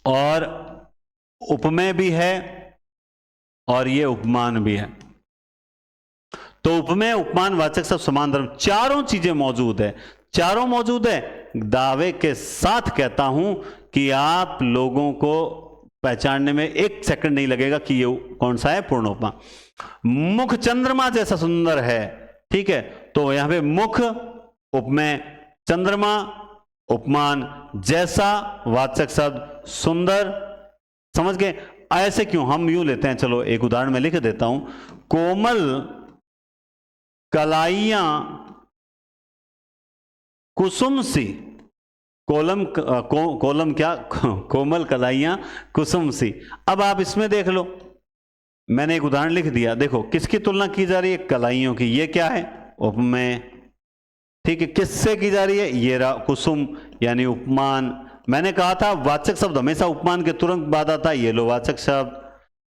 और उपमेय भी है और ये उपमान भी है। तो उपमेय, उपमान, वाचक शब्द, समान धर्म, चारों चीजें मौजूद है, चारों मौजूद है। दावे के साथ कहता हूं कि आप लोगों को पहचानने में एक सेकंड नहीं लगेगा कि ये कौन सा है, पूर्णोपमा। मुख चंद्रमा जैसा सुंदर है, ठीक है, तो यहां पे मुख उपमेय, चंद्रमा उपमान, जैसा वाचक शब्द, सुंदर, समझ गए? ऐसे क्यों? हम यूं लेते हैं, चलो एक उदाहरण में लिख देता हूं। कोमल कलाइयां कुसुम सी, कोलम क्या, कोमल कलाइयां कुसुम सी। अब आप इसमें देख लो, मैंने एक उदाहरण लिख दिया, देखो किसकी तुलना की जा रही है? कलाइयों की। ये क्या है? उपमेय, ठीक है। किससे की जा रही है? ये कुसुम, यानी उपमान। मैंने कहा था वाचक शब्द हमेशा उपमान के तुरंत बाद आता है, ये लो वाचक शब्द,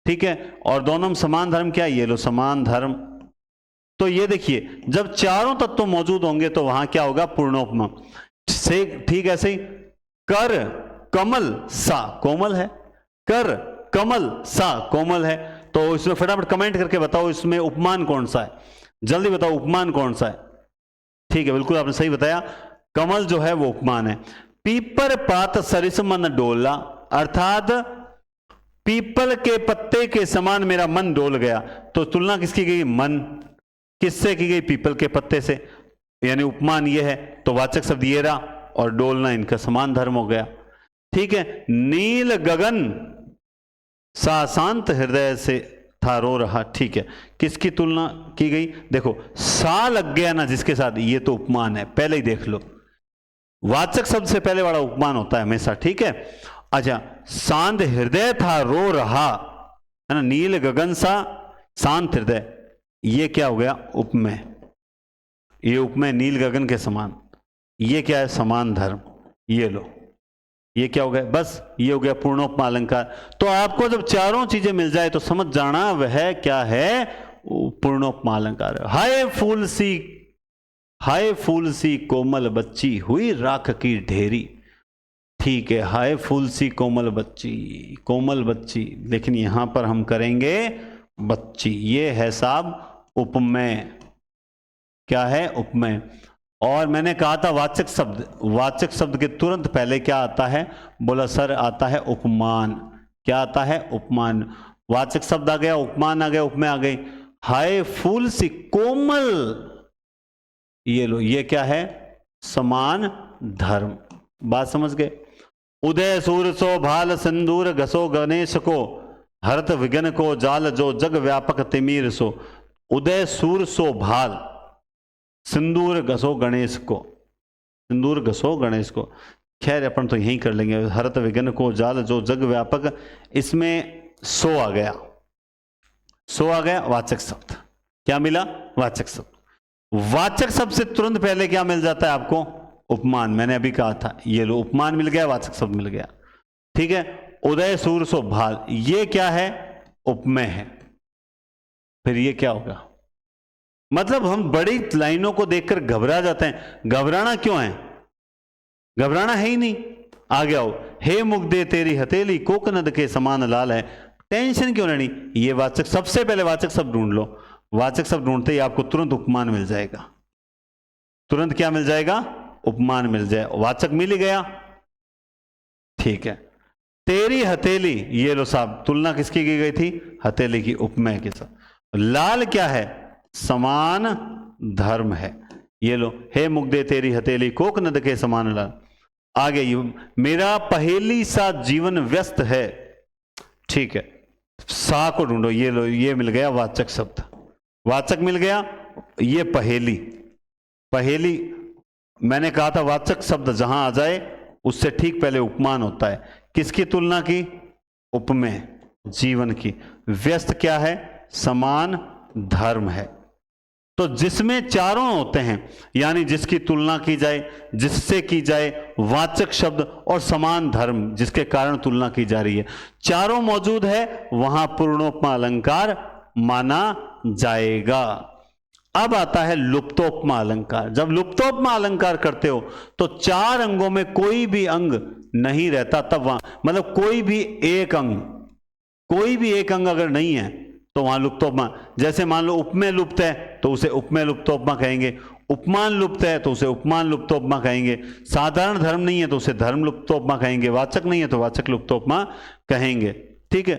ठीक है। और दोनों में समान धर्म क्या? ये लो समान धर्म। तो ये देखिए, जब चारों तत्व मौजूद होंगे तो वहां क्या होगा? पूर्णोपमा से। ठीक ऐसे ही, कर कमल सा, कोमल है, कर कमल सा कोमल है। तो इसमें फटाफट कमेंट करके बताओ इसमें उपमान कौन सा है, जल्दी बताओ उपमान कौन सा है। ठीक है, बिल्कुल आपने सही बताया, कमल जो है वो उपमान है। पीपर पात सरिस मन डोला, अर्थात पीपल के पत्ते के समान मेरा मन डोल गया। तो तुलना किसकी गई? मन। किससे की गई? पीपल के पत्ते से, यानी उपमान ये है। तो वाचक शब्द ये रहा और डोलना इनका समान धर्म हो गया, ठीक है। नील गगन सा शांत हृदय से था रो रहा, ठीक है। किसकी तुलना की गई? देखो सा लग गया ना जिसके साथ, ये तो उपमान है, पहले ही देख लो। वाचक शब्द से पहले वाला उपमान होता है हमेशा, ठीक है। अच्छा, शांत हृदय था रो रहा, है ना, नील गगन सा शांत हृदय, ये क्या हो गया? उपमेय। ये उपमेय नील गगन के समान, ये क्या है? समान धर्म। ये लो, ये क्या हो गया? बस ये हो गया पूर्णोपमा अलंकार। तो आपको जब चारों चीजें मिल जाए तो समझ जाना वह क्या है? पूर्णोपमा अलंकार। हाय फूल सी कोमल बच्ची हुई राख की ढेरी, ठीक है। हाय फूल सी कोमल बच्ची, कोमल बच्ची, लेकिन यहां पर हम करेंगे बच्ची। ये है साहब उपमेय। क्या है? उपमेय। और मैंने कहा था वाचक शब्द, वाचक शब्द के तुरंत पहले क्या आता है? बोला सर, आता है उपमान। क्या आता है? उपमान। वाचक शब्द आ गया, उपमान आ गया, उपमेय आ गई। हाय फूल सी कोमल, ये लो, ये क्या है? समान धर्म। बात समझ गए? उदय सूर सो भाल सिंदूर घसो गणेश को, हरत विघन को जाल जो जग व्यापक तिमीर सो। उदय सूर सो भाल, सिंदूर घसो गणेश को, सिंदूर घसो गणेश को। खैर अपन तो यही कर लेंगे। हरत विघन को जाल जो जग व्यापक, इसमें सो आ गया, सो आ गया वाचक शब्द। क्या मिला? वाचक शब्द। वाचक शब्द से तुरंत पहले क्या मिल जाता है आपको? उपमान। मैंने अभी कहा था, ये लो उपमान मिल गया, वाचक शब्द मिल गया। ठीक है। उदय सूर्य सो भाल, ये क्या है? उपमेय है। फिर ये क्या होगा? मतलब हम बड़ी लाइनों को देखकर घबरा जाते हैं। घबराना क्यों है? घबराना है ही नहीं। आगे आओ। हे मुग्धे तेरी हथेली कोकनद के समान लाल है, टेंशन क्यों लेनी? ये वाचक, सबसे पहले वाचक शब्द ढूंढ लो। वाचक शब्द ढूंढते ही आपको तुरंत उपमान मिल जाएगा। तुरंत क्या मिल जाएगा? उपमान मिल जाए। वाचक मिल ही गया। ठीक है। तेरी हथेली, ये लो साहब, तुलना किसकी की गई थी? हथेली की, उपमेय के साथ। लाल क्या है? समान धर्म है। ये लो, हे मुग्धे तेरी हथेली कोक नद के समान लाल। आगे मेरा पहेली सा जीवन व्यस्त है। ठीक है। सा को ढूंढो। ये लो, ये मिल गया वाचक शब्द। वाचक मिल गया। ये पहेली। पहेली मैंने कहा था वाचक शब्द जहां आ जाए उससे ठीक पहले उपमान होता है। किसकी तुलना की? उपमेय, जीवन की। व्यस्त क्या है? समान धर्म है। तो जिसमें चारों होते हैं, यानी जिसकी तुलना की जाए, जिससे की जाए, वाचक शब्द और समान धर्म जिसके कारण तुलना की जा रही है, चारों मौजूद है, वहां पूर्णोपमा अलंकार माना जाएगा। अब आता है लुप्तोपमा अलंकार। जब लुप्तोपमा अलंकार करते हो तो चार अंगों में कोई भी अंग नहीं रहता, तब वहां मतलब कोई भी एक अंग अगर नहीं है तो वहां लुप्तोपमा। जैसे मान लो उपमेय लुप्त है तो उसे उपमेय लुप्तोपमा कहेंगे, उपमान लुप्त है तो उसे उपमान लुप्तोपमा कहेंगे, साधारण धर्म नहीं है तो उसे धर्म लुप्तोपमा कहेंगे, वाचक नहीं है तो वाचक लुप्तोपमा कहेंगे। ठीक है।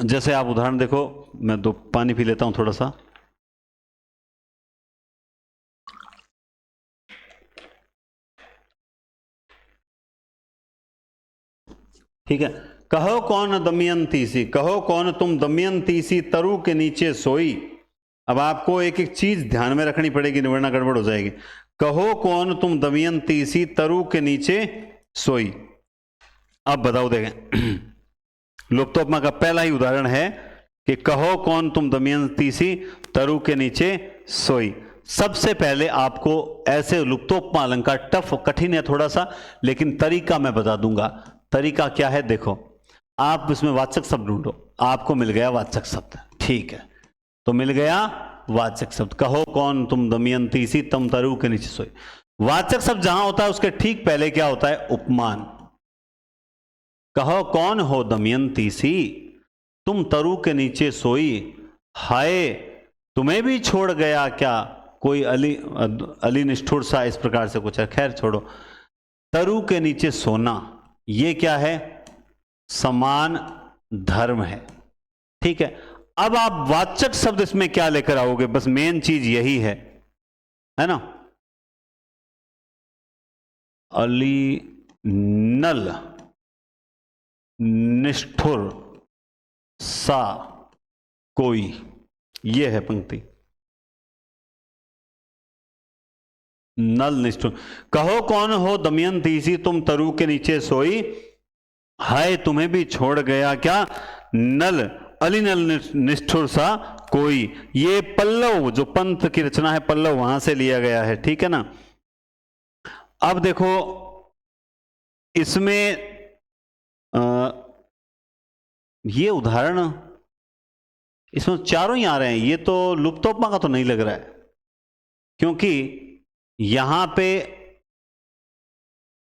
जैसे आप उदाहरण देखो, मैं दो पानी पी लेता हूं थोड़ा सा। ठीक है। कहो कौन दमयंती सी, कहो कौन तुम दमयंती सी तरु के नीचे सोई। अब आपको एक एक चीज ध्यान में रखनी पड़ेगी, वरना गड़बड़ हो जाएगी। कहो कौन तुम दमयंती सी तरु के नीचे सोई। अब बताओ, देखें लुप्तोपमा का पहला ही उदाहरण है कि कहो कौन तुम दमयंती सी तरु के नीचे सोई। सबसे पहले आपको ऐसे लुप्तोपमा अलंकार, टफ कठिन है थोड़ा सा, लेकिन तरीका मैं बता दूंगा। तरीका क्या है? देखो, आप इसमें वाचक शब्द ढूंढो। आपको मिल गया वाचक शब्द। ठीक है, तो मिल गया वाचक शब्द। कहो कौन तुम दमयंती सी तम तरु के नीचे सोई। वाचक शब्द जहां होता है उसके ठीक पहले क्या होता है? उपमान। कहो कौन हो दमयंती सी तुम तरु के नीचे सोई, हाय तुम्हें भी छोड़ गया क्या कोई अली निष्ठुर सा, इस प्रकार से कुछ है। खैर छोड़ो। तरु के नीचे सोना, ये क्या है? समान धर्म है। ठीक है। अब आप वाचक शब्द इसमें क्या लेकर आओगे? बस मेन चीज यही है ना? अली नल निष्ठुर सा कोई, ये है पंक्ति। नल निष्ठुर। कहो कौन हो दमयंती सी तुम तरु के नीचे सोई, हाय तुम्हें भी छोड़ गया क्या नल अली नल निष्ठुर सा कोई। ये पल्लव, जो पंथ की रचना है, पल्लव वहां से लिया गया है। ठीक है ना? अब देखो इसमें ये उदाहरण, इसमें चारों ही आ रहे हैं। ये तो लुप्तोपमा का तो नहीं लग रहा है, क्योंकि यहां पे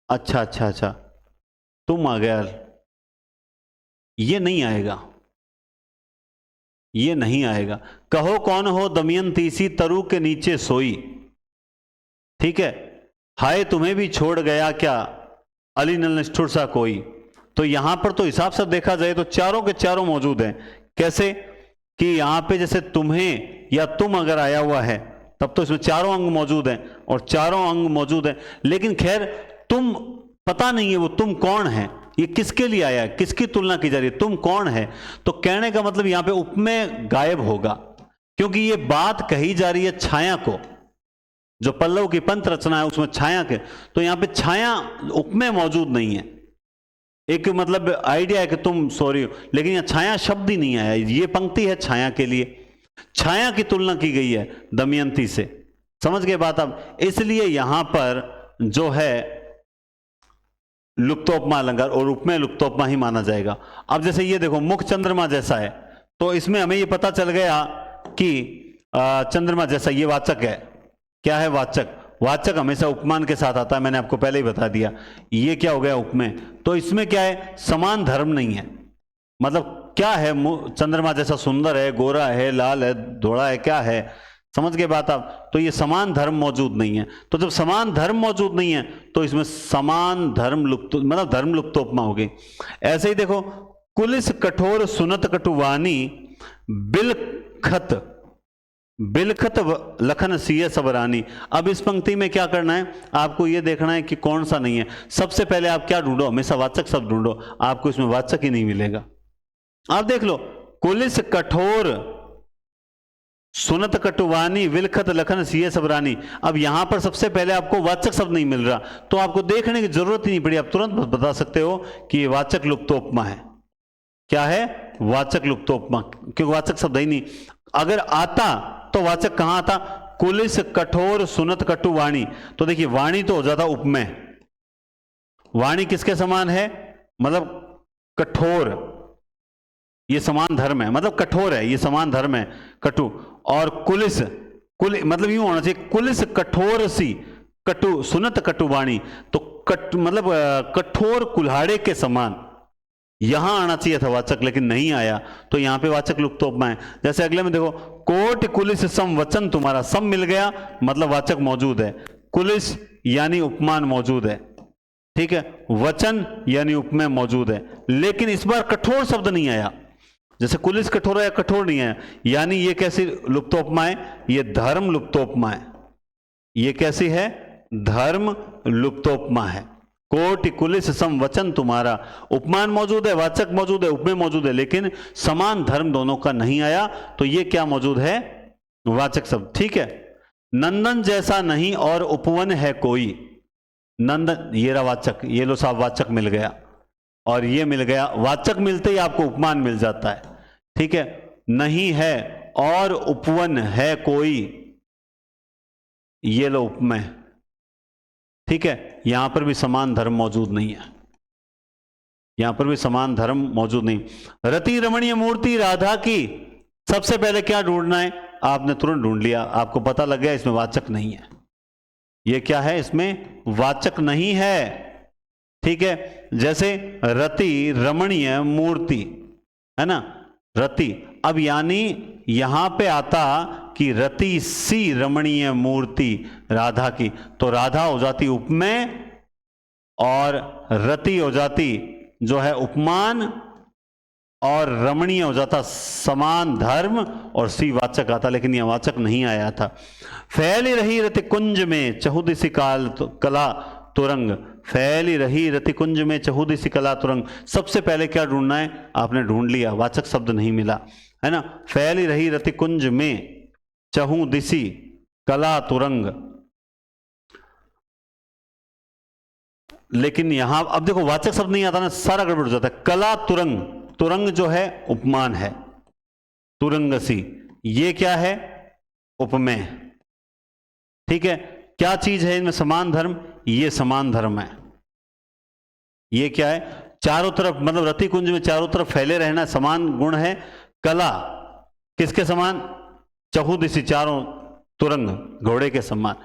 अच्छा तुम आ गया, ये नहीं आएगा, ये नहीं आएगा। कहो कौन हो दमयंती सी तरु के नीचे सोई। ठीक है। हाय तुम्हें भी छोड़ गया क्या अली नल निष्ठुर सा कोई। तो यहां पर तो हिसाब से देखा जाए तो चारों के चारों मौजूद हैं। कैसे कि यहां पे जैसे तुम्हें या तुम अगर आया हुआ है तब तो इसमें चारों अंग मौजूद हैं, और चारों अंग मौजूद हैं। लेकिन खैर तुम पता नहीं है वो तुम कौन है, ये किसके लिए आया है, किसकी तुलना की जा रही है, तुम कौन है। तो कहने का मतलब यहां पे उपमेय गायब होगा, क्योंकि ये बात कही जा रही है छाया को। जो पल्लव की पंथ रचना है उसमें छाया के, तो यहां पे छाया उपमेय मौजूद नहीं है। एक मतलब आइडिया है कि तुम सो रही हो, लेकिन यहाँ छाया शब्द ही नहीं आया। ये पंक्ति है छाया के लिए, छाया की तुलना की गई है दमयंती से। समझ गए बात अब? इसलिए यहां पर जो है लुप्तोपमा अलंकार और उपमेय लुप्तोपमा ही माना जाएगा। अब जैसे ये देखो मुख चंद्रमा जैसा है, तो इसमें हमें ये पता चल गया कि चंद्रमा जैसा, ये वाचक है। क्या है? वाचक। वाचक हमेशा उपमान के साथ आता है, मैंने आपको पहले ही बता दिया। ये क्या हो गया? उपमेय। तो इसमें क्या है? समान धर्म नहीं है। मतलब क्या है? चंद्रमा जैसा सुंदर है, गोरा है, लाल है, धोड़ा है, क्या है? समझ गए बात आप? तो ये समान धर्म मौजूद नहीं है। तो जब समान धर्म मौजूद नहीं है तो इसमें समान धर्म लुप्त, मतलब धर्म लुप्तोपमा हो गई। ऐसे ही देखो, कुलिस कठोर सुनत कटुवानी बिलखत बिलखत लखन सीय सबरानी। अब इस पंक्ति में क्या करना है? आपको ये देखना है कि कौन सा नहीं है। सबसे पहले आप क्या ढूंढो? हमेशा वाचक शब्द ढूंढो। आपको इसमें वाचक ही नहीं मिलेगा। आप देख लो, कुलिस कठोर सुनत कटुवानी विलखत लखन सीय सबरानी। अब यहां पर सबसे पहले आपको वाचक शब्द नहीं मिल रहा, तो आपको देखने की जरूरत ही नहीं पड़ी। आप तुरंत बता सकते हो कि ये वाचक लुप्तोपमा है। क्या है? वाचक लुप्तोपमा, क्योंकि वाचक शब्द ही नहीं। अगर आता तो वाचक कहां आता? कुलिस कठोर सुनत कटुवाणी। तो देखिए, वाणी तो हो जाता उपमेय। वाणी किसके समान है? मतलब कठोर, ये समान धर्म है, मतलब कठोर है, ये समान धर्म है, कटु। और कुलिस, मतलब यूं होना चाहिए, कुलिस कठोर सी कटु सुनत कटुवाणी। तो मतलब कठोर कुल्हाड़े के समान यहां आना चाहिए था वाचक, लेकिन नहीं आया, तो यहां पे वाचक लुप्तोपमा है। जैसे अगले में देखो, कोट कुलिस सम वचन तुम्हारा। सम मिल गया, मतलब वाचक मौजूद है। कुलिस यानी उपमान मौजूद है, ठीक है। वचन यानी उपमेय मौजूद है, लेकिन इस बार कठोर शब्द नहीं आया। जैसे कुलिस कठोर है, कठोर नहीं है। यानी ये कैसी लुप्तोपमा है? ये धर्म लुप्तोपमा है। ये कैसी है? धर्म लुप्तोपमा है। कोटि कुलिस सम वचन तुम्हारा। उपमान मौजूद है, वाचक मौजूद है, उपमेय मौजूद है, लेकिन समान धर्म दोनों का नहीं आया। तो ये क्या मौजूद है? वाचक शब्द, ठीक है। नंदन जैसा नहीं और उपवन है कोई। नंदन, ये रहा वाचक, ये लो साहब वाचक मिल गया, और ये मिल गया। वाचक मिलते ही आपको उपमान मिल जाता है, ठीक है। नहीं है और उपवन है कोई, ये लो उपमेय, ठीक है। यहां पर भी समान धर्म मौजूद नहीं है, यहां पर भी समान धर्म मौजूद नहीं। रति रमणीय मूर्ति राधा की, सबसे पहले क्या ढूंढना है? आपने तुरंत ढूंढ लिया, आपको पता लग गया इसमें वाचक नहीं है। ये क्या है? इसमें वाचक नहीं है, ठीक है। जैसे रति रमणीय मूर्ति, है ना, रति। अब यानी यहां पे आता कि रति सी रमणीय मूर्ति राधा की, तो राधा हो जाती उपमेय और रति हो जाती जो है उपमान, और रमणीय हो जाता समान धर्म, और सी वाचक आता, लेकिन यह वाचक नहीं आया था। फैली रही रति कुंज में चहुदिसी कला तुरंग। फैली रही रति कुंज में चहुदिसी कला तुरंग। सबसे पहले क्या ढूंढना है? आपने ढूंढ लिया, वाचक शब्द नहीं मिला, है ना। फैली रही रति कुंज में चहुदिसी कला तुरंग। लेकिन यहां अब देखो वाचक शब्द नहीं आता ना, सारा गड़बड़ हो जाता है। कला तुरंग, तुरंग जो है उपमान है, तुरंगसी। ये क्या है? उपमेय, ठीक है। क्या चीज है इनमें समान धर्म? ये समान धर्म है। ये क्या है? चारों तरफ, मतलब रति कुंज में चारों तरफ फैले रहना समान गुण है। कला किसके समान? चहुदिसी, चारों, तुरंग घोड़े के समान।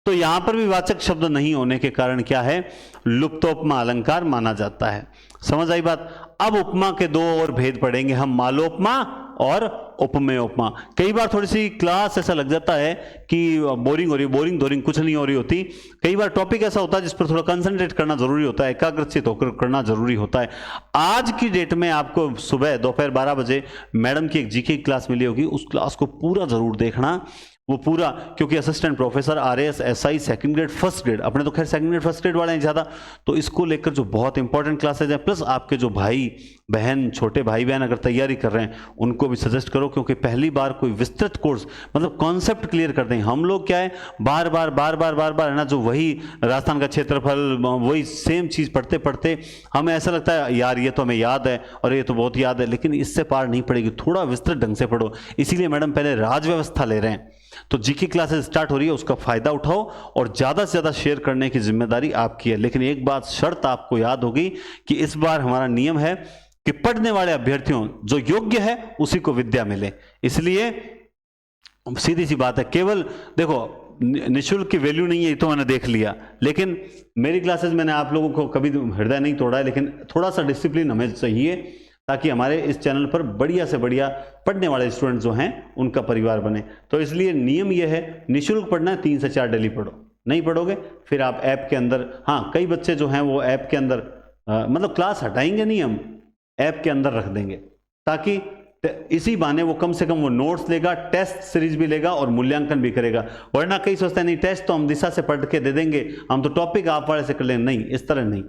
तो यहां पर भी वाचक शब्द नहीं होने के कारण क्या है? लुप्तोपमा अलंकार माना जाता है। समझ आई बात? अब उपमा के दो और भेद पढ़ेंगे हम, मालोपमा और उपमेय उपमा। कई बार थोड़ी सी क्लास ऐसा लग जाता है कि बोरिंग हो रही है, बोरिंग कुछ नहीं हो रही होती। कई बार टॉपिक ऐसा होता है जिस पर थोड़ा कंसंट्रेट करना जरूरी होता है, एकाग्रचित होकर करना जरूरी होता है। आज की डेट में आपको सुबह दोपहर 12 बजे मैडम की एक जीके की क्लास मिली होगी, उस क्लास को पूरा जरूर देखना। वो पूरा, क्योंकि assistant professor, RAS, SI, second grade, first grade, अपने तो खैर सेकंड ग्रेड फर्स्ट ग्रेड वाले हैं ज़्यादा, तो इसको लेकर जो बहुत इंपॉर्टेंट क्लासेज हैं, प्लस आपके जो भाई बहन, छोटे भाई बहन अगर तैयारी कर रहे हैं उनको भी सजेस्ट करो, क्योंकि पहली बार कोई विस्तृत कोर्स, मतलब कॉन्सेप्ट क्लियर कर दें। हम लोग क्या है, बार बार है ना, जो वही राजस्थान का क्षेत्रफल, वही सेम चीज़ पढ़ते पढ़ते हमें ऐसा लगता है यार ये तो हमें याद है और ये तो बहुत याद है, लेकिन इससे पार नहीं पड़ेगी, थोड़ा विस्तृत ढंग से पढ़ो। इसीलिए मैडम पहले राज व्यवस्था ले रहे हैं, तो जीके क्लासेस स्टार्ट हो रही है, उसका फायदा उठाओ और ज्यादा से ज्यादा शेयर करने की जिम्मेदारी आपकी है। लेकिन एक बात शर्त आपको याद होगी कि इस बार हमारा नियम है कि पढ़ने वाले अभ्यर्थियों जो योग्य है उसी को विद्या मिले। इसलिए सीधी सी बात है, केवल देखो निःशुल्क की वैल्यू नहीं है, ये तो मैंने देख लिया, लेकिन मेरी क्लासेस मैंने आप लोगों को कभी हृदय नहीं तोड़ा है, लेकिन थोड़ा सा डिसिप्लिन हमें चाहिए ताकि हमारे इस चैनल पर बढ़िया से बढ़िया पढ़ने वाले स्टूडेंट जो हैं उनका परिवार बने। तो इसलिए नियम यह है, निःशुल्क पढ़ना है, 3 से 4 डेली पढ़ो, नहीं पढ़ोगे फिर आप ऐप के अंदर, हाँ कई बच्चे जो हैं वो ऐप के अंदर मतलब क्लास हटाएंगे नहीं, हम ऐप के अंदर रख देंगे, ताकि इसी बहाने वो कम से कम वो नोट्स लेगा, टेस्ट सीरीज भी लेगा और मूल्यांकन भी करेगा। वरना कई सोचते हैं नहीं टेस्ट तो हम दिशा से पढ़ के दे देंगे, हम तो टॉपिक आप वाले से कर लेंगे, नहीं इस तरह नहीं।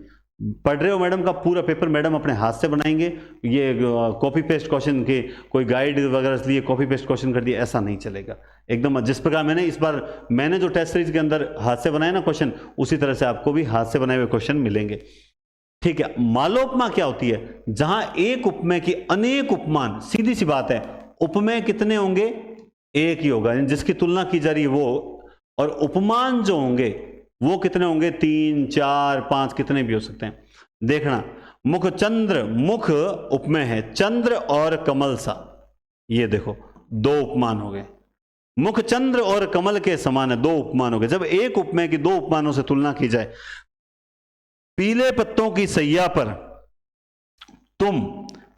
पढ़ रहे हो मैडम का पूरा पेपर मैडम अपने हाथ से बनाएंगे, ये कॉपी पेस्ट क्वेश्चन के कोई गाइड वगैरह लिए कॉपी पेस्ट क्वेश्चन कर दिया, ऐसा नहीं चलेगा एकदम। जिस प्रकार मैंने इस बार मैंने जो टेस्ट सीरीज के अंदर हाथ से बनाए ना क्वेश्चन, उसी तरह से आपको भी हाथ से बनाए हुए क्वेश्चन मिलेंगे, ठीक है। मालोपमा क्या होती है, जहां एक उपमेय की अनेक उपमान, सीधी सी बात है, उपमेय कितने होंगे, एक ही होगा जिसकी तुलना की जा रही है वो, और उपमान जो होंगे वो कितने होंगे, 3, 4, 5 कितने भी हो सकते हैं। देखना, मुख चंद्र, मुख उपमेय है, चंद्र और कमल सा, ये देखो 2 उपमान हो गए, मुख चंद्र और कमल के समान है, 2 उपमान हो गए। जब एक उपमेय की 2 उपमानों से तुलना की जाए, पीले पत्तों की सैया पर तुम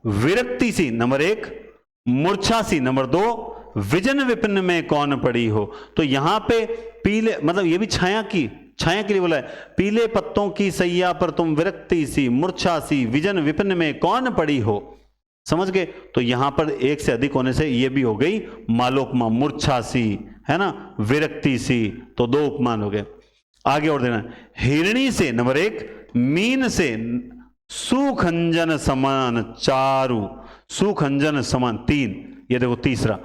विरक्ति सी नंबर 1, मूर्छा सी नंबर 2, विजन विपिन में कौन पड़ी हो, तो यहां पे पीले मतलब ये भी छाया के लिए बोला है, पीले पत्तों की सैया पर तुम विरक्ति सी, मूर्छा सी, विजन विपिन में कौन पड़ी हो, समझ गए। तो यहां पर एक से अधिक होने से ये भी हो गई मालोपमा, मूर्छा सी है ना, विरक्ति सी, तो 2 उपमान हो गए। आगे और देना, हिरणी से नंबर 1, मीन से सुखंजन समान चारु, सुखंजन समान 3, ये देखो तीसरा,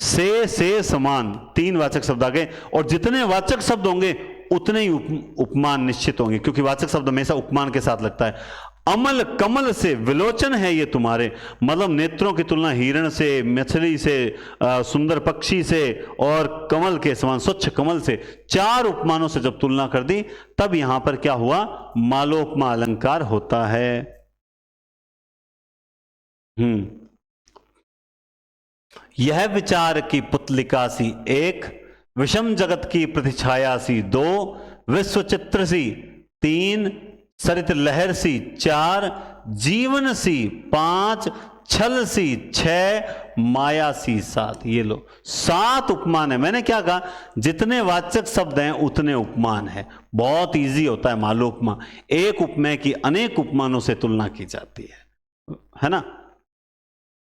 से समान 3 वाचक शब्द आ गए, और जितने वाचक शब्द होंगे उतने ही उपमान निश्चित होंगे, क्योंकि वाचक शब्द हमेशा उपमान के साथ लगता है। अमल कमल से विलोचन है ये तुम्हारे, मतलब नेत्रों की तुलना हिरण से, मछली से, सुंदर पक्षी से और कमल के समान स्वच्छ कमल से, 4 उपमानों से जब तुलना कर दी, तब यहां पर क्या हुआ, मालोपमा अलंकार होता है। यह विचार की पुतलिका सी 1, विषम जगत की प्रतिछाया सी 2, विश्व चित्र सी 3, सरित लहर सी 4, जीवन सी 5, छल सी 6, माया सी 7। ये लो 7 उपमान है। मैंने क्या कहा, जितने वाचक शब्द हैं उतने उपमान है। बहुत इजी होता है मालोपमा, एक उपमेय की अनेक उपमानों से तुलना की जाती है ना।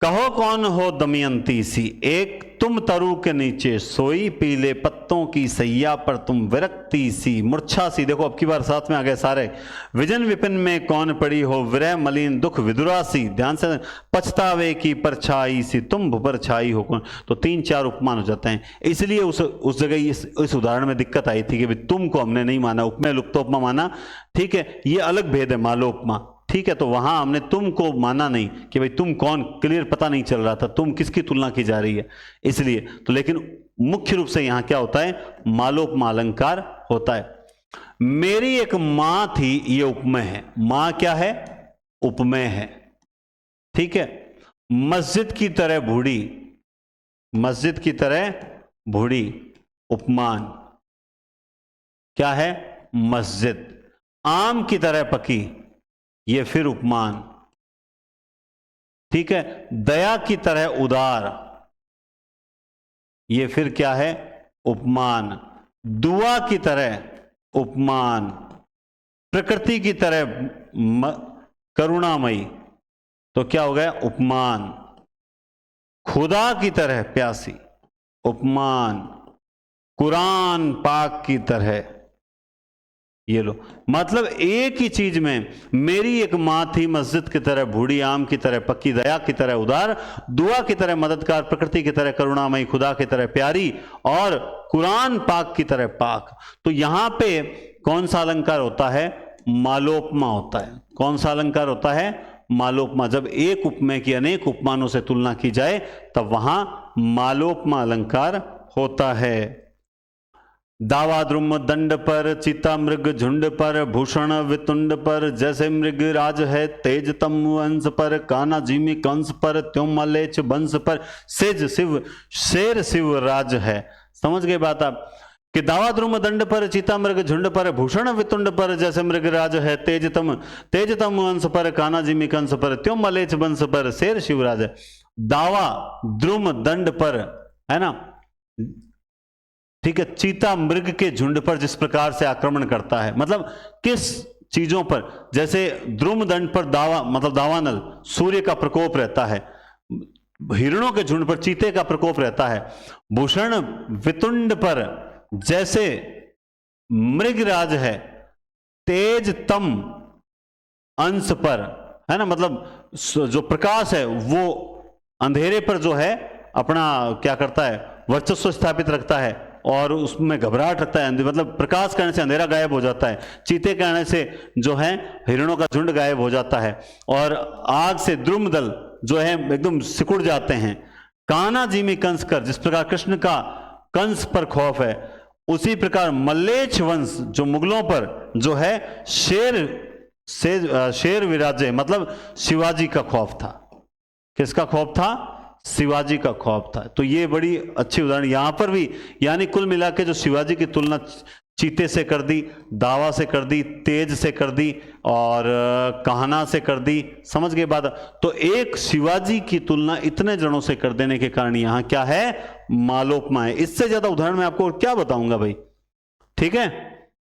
कहो कौन हो दमयंती सी 1, तुम तरु के नीचे सोई, पीले पत्तों की सैया पर तुम विरक्ति सी, मूर्छा सी, देखो अब की बार साथ में आ गए सारे, विजन विपिन में कौन पड़ी हो, विरह मलिन दुख विदुरा सी, ध्यान से, पछतावे की परछाई सी, तुम परछाई हो कौन, तो 3-4 उपमान हो जाते हैं। इसलिए उस जगह इस उदाहरण में दिक्कत आई थी कि भाई तुम को हमने नहीं माना, उपमेय लुप्तोपमा माना, ठीक है, ये अलग भेद है मालोपमा, ठीक है। तो वहां हमने तुमको माना नहीं कि भाई तुम कौन, क्लियर पता नहीं चल रहा था तुम किसकी तुलना की जा रही है, इसलिए तो। लेकिन मुख्य रूप से यहां क्या होता है, मालोपमा अलंकार होता है। मेरी एक मां थी, ये उपमेय है, मां क्या है, उपमेय है, ठीक है। मस्जिद की तरह बूढ़ी, मस्जिद की तरह बूढ़ी, उपमान क्या है, मस्जिद। आम की तरह पकी, ये फिर उपमान, ठीक है। दया की तरह उदार, ये फिर क्या है, उपमान। दुआ की तरह उपमान, प्रकृति की तरह करुणामयी, तो क्या हो गया, उपमान। खुदा की तरह प्यासी, उपमान। कुरान पाक की तरह। ये लो, मतलब एक ही चीज में, मेरी एक मां थी मस्जिद की तरह बूढ़ी, आम की तरह पक्की, दया की तरह उदार, दुआ की तरह मददगार, प्रकृति की तरह करुणामयी, खुदा की तरह प्यारी, और कुरान पाक की तरह पाक। तो यहां पे कौन सा अलंकार होता है? मालोपमा होता है। कौन सा अलंकार होता है? मालोपमा। जब एक उपमेय की अनेक उपमानों से तुलना की जाए तब वहां मालोपमा अलंकार होता है। दावा द्रुम दंड पर, चिता मृग झुंड पर, भूषण वितुंड पर, जैसे मृग राज है, तेज तम अंश पर, काना जिमी कंस पर, त्यों मलेच बंश पर, सेज शिव शेर शिव राज है। समझ गए बात आप? कि दावा द्रुम दंड पर, चिता मृग झुंड पर, भूषण वितुंड पर, जैसे मृग राज है, तेज तम अंश पर, काना जिमी कंस पर, त्यों मलेच बंश पर, शेर शिवराज है। दावा द्रुम दंड पर, है ना, ठीक है, चीता मृग के झुंड पर जिस प्रकार से आक्रमण करता है, मतलब किस चीजों पर? जैसे द्रुम दंड पर दावा, मतलब दावानल, सूर्य का प्रकोप रहता है। हिरणों के झुंड पर चीते का प्रकोप रहता है। भूषण वितुंड पर जैसे मृगराज है, तेज तम अंश पर, है ना, मतलब जो प्रकाश है वो अंधेरे पर जो है अपना क्या करता है? वर्चस्व स्थापित रखता है और उसमें घबराहट रखता है। मतलब प्रकाश करने से अंधेरा गायब हो जाता है, चीते करने से जो है हिरणों का झुंड गायब हो जाता है, और आग से द्रुमदल जो है एकदम सिकुड़ जाते हैं। काना जिमी कंस कर, जिस प्रकार कृष्ण का कंस पर खौफ है, उसी प्रकार मल्लेच्छ वंश जो मुगलों पर जो है शेर विराजे, मतलब शिवाजी का खौफ था। किसका खौफ था? शिवाजी का खौफ था। तो ये बड़ी अच्छी उदाहरण यहां पर भी, यानी कुल मिला के जो शिवाजी की तुलना चीते से कर दी, दावा से कर दी, तेज से कर दी, और कहना से कर दी। समझ गए बात? तो एक शिवाजी की तुलना इतने जनों से कर देने के कारण यहां क्या है? मालोपमा है। इससे ज्यादा उदाहरण मैं आपको क्या बताऊंगा भाई? ठीक है,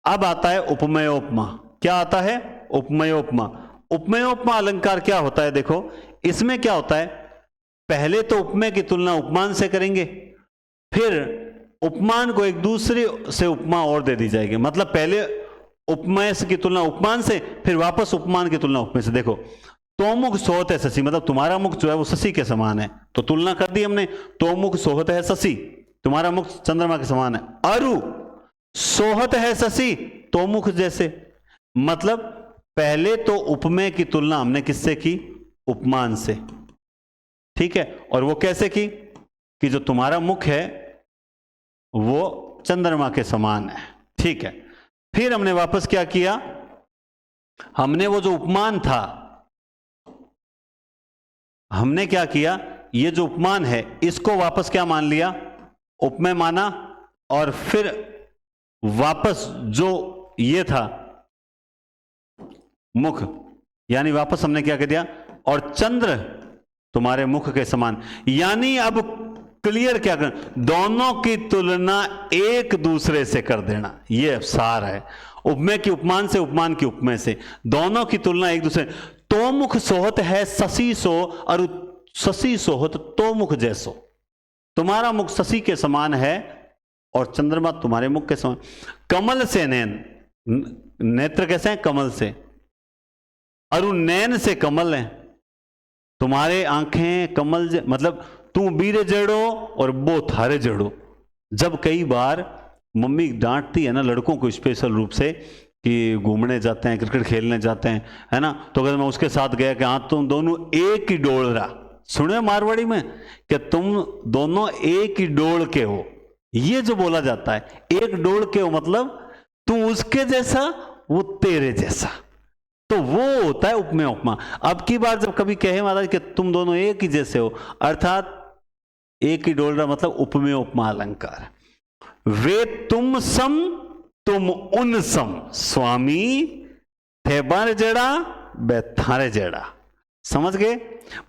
अब आता है उपमेयोपमा। क्या आता है? उपमेयोपमा। उपमेयोपमा अलंकार क्या होता है? देखो, इसमें क्या होता है, पहले तो उपमेय की तुलना उपमान से करेंगे, फिर उपमान को एक दूसरे से उपमा और दे दी जाएगी। मतलब पहले उपमेय की तुलना उपमान से, फिर वापस उपमान की तुलना उपमेय से। देखो, तोमुख सोहत है शशि, मतलब तुम्हारा मुख जो है वो शशि के समान है, तो तुलना कर दी हमने। तोमुख सोहत है शशि, तुम्हारा मुख चंद्रमा के समान है। अरु सोहत है शशि, तोमुख जैसे। मतलब पहले तो उपमेय की तुलना हमने किससे की? उपमान से। ठीक है, और वो कैसे की? कि जो तुम्हारा मुख है वो चंद्रमा के समान है। ठीक है, फिर हमने वापस क्या किया? हमने वो जो उपमान था, हमने क्या किया? ये जो उपमान है इसको वापस क्या मान लिया? उपमेय माना, और फिर वापस जो ये था मुख, यानी वापस हमने क्या कह दिया? और चंद्र तुम्हारे मुख के समान। यानी अब क्लियर क्या कर, दोनों की तुलना एक दूसरे से कर देना, यह सार है। उपमेय की उपमान से, उपमान की उपमेय से, दोनों की तुलना एक दूसरे। तो मुख सोहत है शशि सो, और शशि सोहत तो मुख जैसो। तुम्हारा मुख शशि के समान है और चंद्रमा तुम्हारे मुख के समान। कमल से नैन, नेत्र कैसे हैं? कमल से। और नैन से कमल है, तुम्हारे आंखें कमल, मतलब तू बीरे जड़ो और वो थारे जड़ो। जब कई बार मम्मी डांटती है ना लड़कों को स्पेशल रूप से कि घूमने जाते हैं, क्रिकेट खेलने जाते हैं, है ना, तो अगर मैं उसके साथ गया कि हाँ तुम दोनों एक ही डोल रहा, सुने मारवाड़ी में कि तुम दोनों एक ही डोल के हो, ये जो बोला जाता है एक डोल के हो, मतलब तू उसके जैसा वो तेरे जैसा, तो वो होता है उपमेय उपमा। अब की बार जब कभी कहे महाराज कि तुम दोनों एक ही जैसे हो, अर्थात एक ही डोल रहा, मतलब उपमेय उपमा अलंकार। वे तुम सम तुम उन सम, स्वामी थे बार जड़ा बैठारे जड़ा। समझ गए?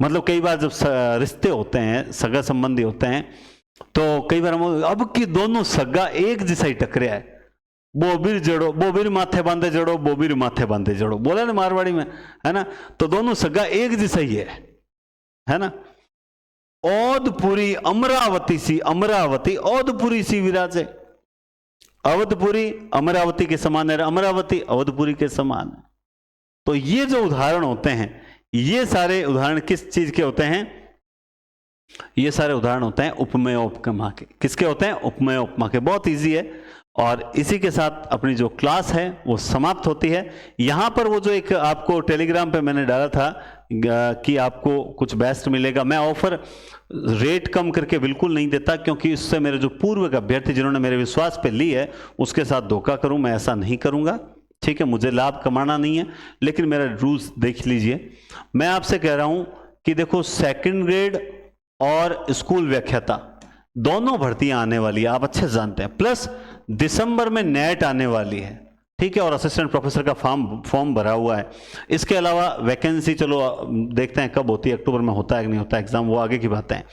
मतलब कई बार जब रिश्ते होते हैं, सगा संबंधी होते हैं, तो कई बार हम अब की दोनों सगा एक जैसा ही टकरे है, बोबिर जड़ो, बोबिर माथे बांधे जड़ो, बोबिर माथे बांधे जड़ो, बोला ना मारवाड़ी में, है ना, तो दोनों सगा एक जैसा ही है ना। औदपुरी अमरावती सी, अमरावती औदपुरी सी विराजे। अवधपुरी अमरावती के समान है, अमरावती अवधपुरी के समान है। तो ये जो उदाहरण होते हैं, ये सारे उदाहरण किस चीज के होते हैं? ये सारे उदाहरण होते हैं उपमेय उपमा के। किसके होते हैं? उपमेय उपमा के। बहुत इजी है। और इसी के साथ अपनी जो क्लास है वो समाप्त होती है। यहां पर वो जो एक आपको टेलीग्राम पे मैंने डाला था कि आपको कुछ बेस्ट मिलेगा, मैं ऑफर रेट कम करके बिल्कुल नहीं देता, क्योंकि इससे मेरे जो पूर्व के अभ्यर्थी जिन्होंने मेरे विश्वास पे ली है उसके साथ धोखा करूं, मैं ऐसा नहीं करूंगा। ठीक है, मुझे लाभ कमाना नहीं है, लेकिन मेरा रूल्स देख लीजिए। मैं आपसे कह रहा हूं कि देखो, सेकंड ग्रेड और स्कूल व्याख्याता दोनों भर्तियां आने वाली है, आप अच्छे से जानते हैं। प्लस दिसंबर में नेट आने वाली है, ठीक है, और असिस्टेंट प्रोफेसर का फॉर्म भरा हुआ है। इसके अलावा वैकेंसी चलो देखते हैं कब होती है, अक्टूबर में होता है कि नहीं होता है एग्जाम, वो आगे की बातें हैं,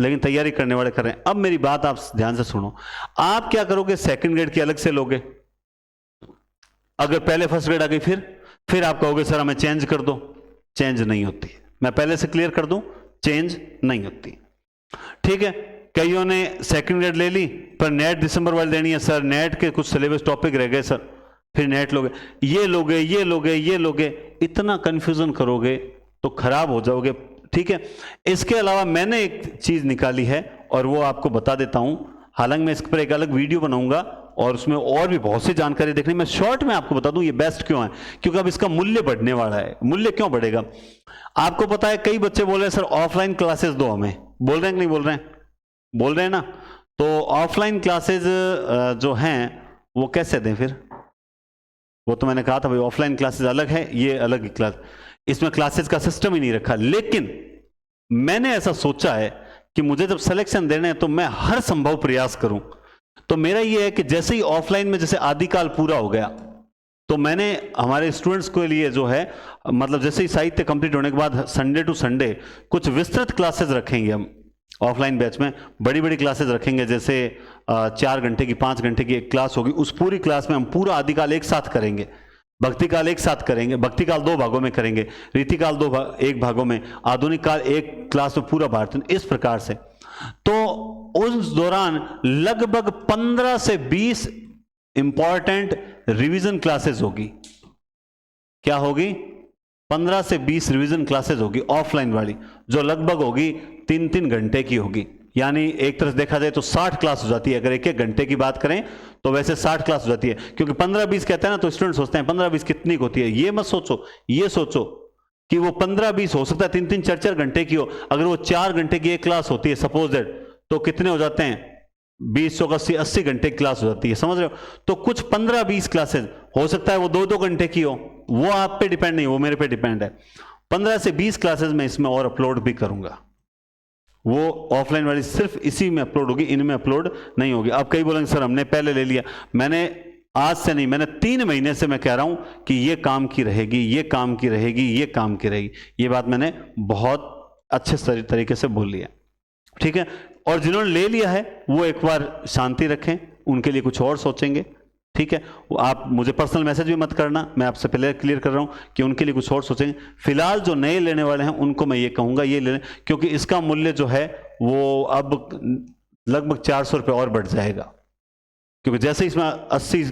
लेकिन तैयारी करने वाले कर रहे हैं। अब मेरी बात आप ध्यान से सुनो। आप क्या करोगे? सेकंड ग्रेड की अलग से लोगे। अगर पहले फर्स्ट ग्रेड आ गई फिर आप कहोगे सर हमें चेंज कर दो। चेंज नहीं होती। मैं पहले से क्लियर कर दूं, चेंज नहीं होती। ठीक है, कईयों ने सेकंड ग्रेड ले ली पर नेट दिसंबर वाली देनी है, सर नेट के कुछ सिलेबस टॉपिक रह गए सर, फिर नेट लोगे, ये लोगे, ये लोगे, ये लोगे, इतना कंफ्यूजन करोगे तो खराब हो जाओगे। ठीक है, इसके अलावा मैंने एक चीज निकाली है और वो आपको बता देता हूं। हालांकि मैं इस पर एक अलग वीडियो बनाऊंगा और उसमें और भी बहुत सी जानकारी देखनी। मैं शॉर्ट में आपको बता दूं ये बेस्ट क्यों है, क्योंकि अब इसका मूल्य बढ़ने वाला है। मूल्य क्यों बढ़ेगा? आपको पता है कई बच्चे बोल रहे हैं सर ऑफलाइन क्लासेस दो हमें, बोल रहे हैं कि नहीं बोल रहे हैं? बोल रहे हैं ना। तो ऑफलाइन क्लासेस जो हैं वो कैसे दें फिर? वो तो मैंने कहा था भाई ऑफलाइन क्लासेस अलग है, ये अलग ही क्लास, इसमें क्लासेस का सिस्टम ही नहीं रखा। लेकिन मैंने ऐसा सोचा है कि मुझे जब सिलेक्शन देने हैं तो मैं हर संभव प्रयास करूं। तो मेरा ये है कि जैसे ही ऑफलाइन में जैसे आदिकाल पूरा हो गया तो मैंने हमारे स्टूडेंट्स के लिए जो है, मतलब जैसे ही साहित्य कंप्लीट होने के बाद संडे टू संडे कुछ विस्तृत क्लासेस रखेंगे हम ऑफलाइन बैच में। बड़ी बड़ी क्लासेस रखेंगे, जैसे 4 घंटे की 5 घंटे की एक क्लास होगी, उस पूरी क्लास में हम पूरा आदिकाल एक साथ करेंगे, भक्ति काल एक साथ करेंगे। भक्ति काल 2 भागों में करेंगे, रीति काल 1 भागों में, आधुनिक काल एक क्लास में पूरा भारत, इस प्रकार से। तो उस दौरान लगभग 15 से 20 इंपॉर्टेंट रिवीजन क्लासेस होगी। क्या होगी? 15 से 20 रिवीजन क्लासेस होगी ऑफलाइन वाली, जो लगभग होगी 3-3 घंटे की होगी। यानी एक तरह से देखा जाए तो 60 क्लास हो जाती है। अगर 1-1 घंटे की बात करें तो वैसे 60 क्लास हो जाती है, क्योंकि 15-20 कहते हैं ना तो स्टूडेंट सोचते हैं 15-20 कितनी होती है। ये मत सोचो, ये सोचो कि वो 15-20 हो सकता है 3-3 4-4 घंटे की हो। अगर वो 4 घंटे की एक क्लास होती है सपोज दैट, तो कितने हो जाते हैं? 20 चौक 80 घंटे की क्लास हो जाती है, समझ रहे हो? तो कुछ 15-20 क्लासेस हो सकता है वो 2-2 घंटे की हो, वो आप पे डिपेंड नहीं, वो मेरे पे डिपेंड है। 15 से 20 क्लासेस मैं इसमें और अपलोड भी करूंगा। वो ऑफलाइन वाली सिर्फ इसी में अपलोड होगी, इनमें अपलोड नहीं होगी। अब कई बोलेंगे सर हमने पहले ले लिया। मैंने आज से नहीं, मैंने 3 महीने से मैं कह रहा हूं कि ये काम की रहेगी, ये काम की रहेगी, ये काम की रहेगी। ये बात मैंने बहुत अच्छे तरीके से बोल लिया। ठीक है, और जिन्होंने ले लिया है वो एक बार शांति रखें, उनके लिए कुछ और सोचेंगे। ठीक है, आप मुझे पर्सनल मैसेज भी मत करना, मैं आपसे पहले क्लियर कर रहा हूं कि उनके लिए कुछ और सोचेंगे। फिलहाल जो नए लेने वाले हैं उनको मैं ये कहूंगा ये ले लें, क्योंकि इसका मूल्य जो है वो अब लगभग 400 रुपये और बढ़ जाएगा, क्योंकि जैसे इसमें 80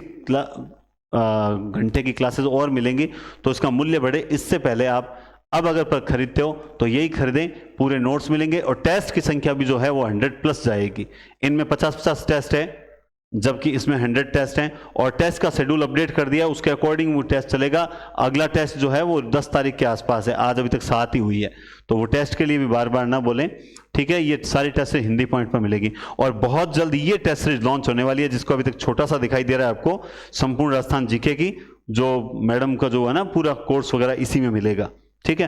घंटे की क्लासेस और मिलेंगी तो इसका मूल्य बढ़े। इससे पहले आप अब अगर पर खरीदते हो तो यही खरीदें, पूरे नोट्स मिलेंगे और टेस्ट की संख्या भी जो है वो 100+ जाएगी। इनमें 50-50 टेस्ट है, जबकि इसमें 100 टेस्ट हैं, और टेस्ट का शेड्यूल अपडेट कर दिया, उसके अकॉर्डिंग वो टेस्ट चलेगा। अगला टेस्ट जो है वो 10 तारीख के आसपास है, आज अभी तक 7 ही हुई है, तो वो टेस्ट के लिए भी बार बार ना बोलें। ठीक है, ये सारी टेस्ट हिंदी पॉइंट पर मिलेगी और बहुत जल्द ये टेस्ट सीरीज लॉन्च होने वाली है, जिसको अभी तक छोटा सा दिखाई दे रहा है आपको, संपूर्ण राजस्थान जीके की, जो मैडम का जो है ना पूरा कोर्स वगैरह इसी में मिलेगा। ठीक है,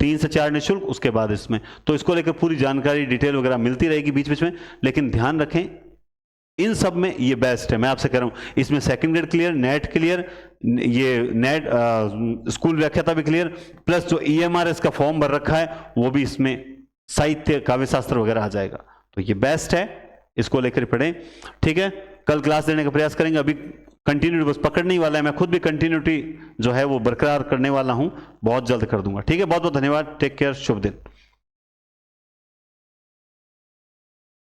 3 से 4 निःशुल्क, उसके बाद इसमें, तो इसको लेकर पूरी जानकारी डिटेल वगैरह मिलती रहेगी बीच बीच में। लेकिन ध्यान रखें इन सब में ये बेस्ट है, मैं आपसे कह रहा हूं। इसमें second grade clear, net clear, ये नेट स्कूल व्याख्याता भी क्लियर, प्लस जो EMRS का फॉर्म भर रखा है वो भी इसमें साहित्य काव्य शास्त्र वगैरह आ जाएगा। तो ये बेस्ट है, इसको लेकर पढ़ें। ठीक है, कल क्लास देने का प्रयास करेंगे। अभी कंटिन्यूटी बस पकड़ने ही वाला है, मैं खुद भी कंटिन्यूटी जो है वो बरकरार करने वाला हूं, बहुत जल्द कर दूंगा। ठीक है, बहुत बहुत धन्यवाद, टेक केयर, शुभ दिन।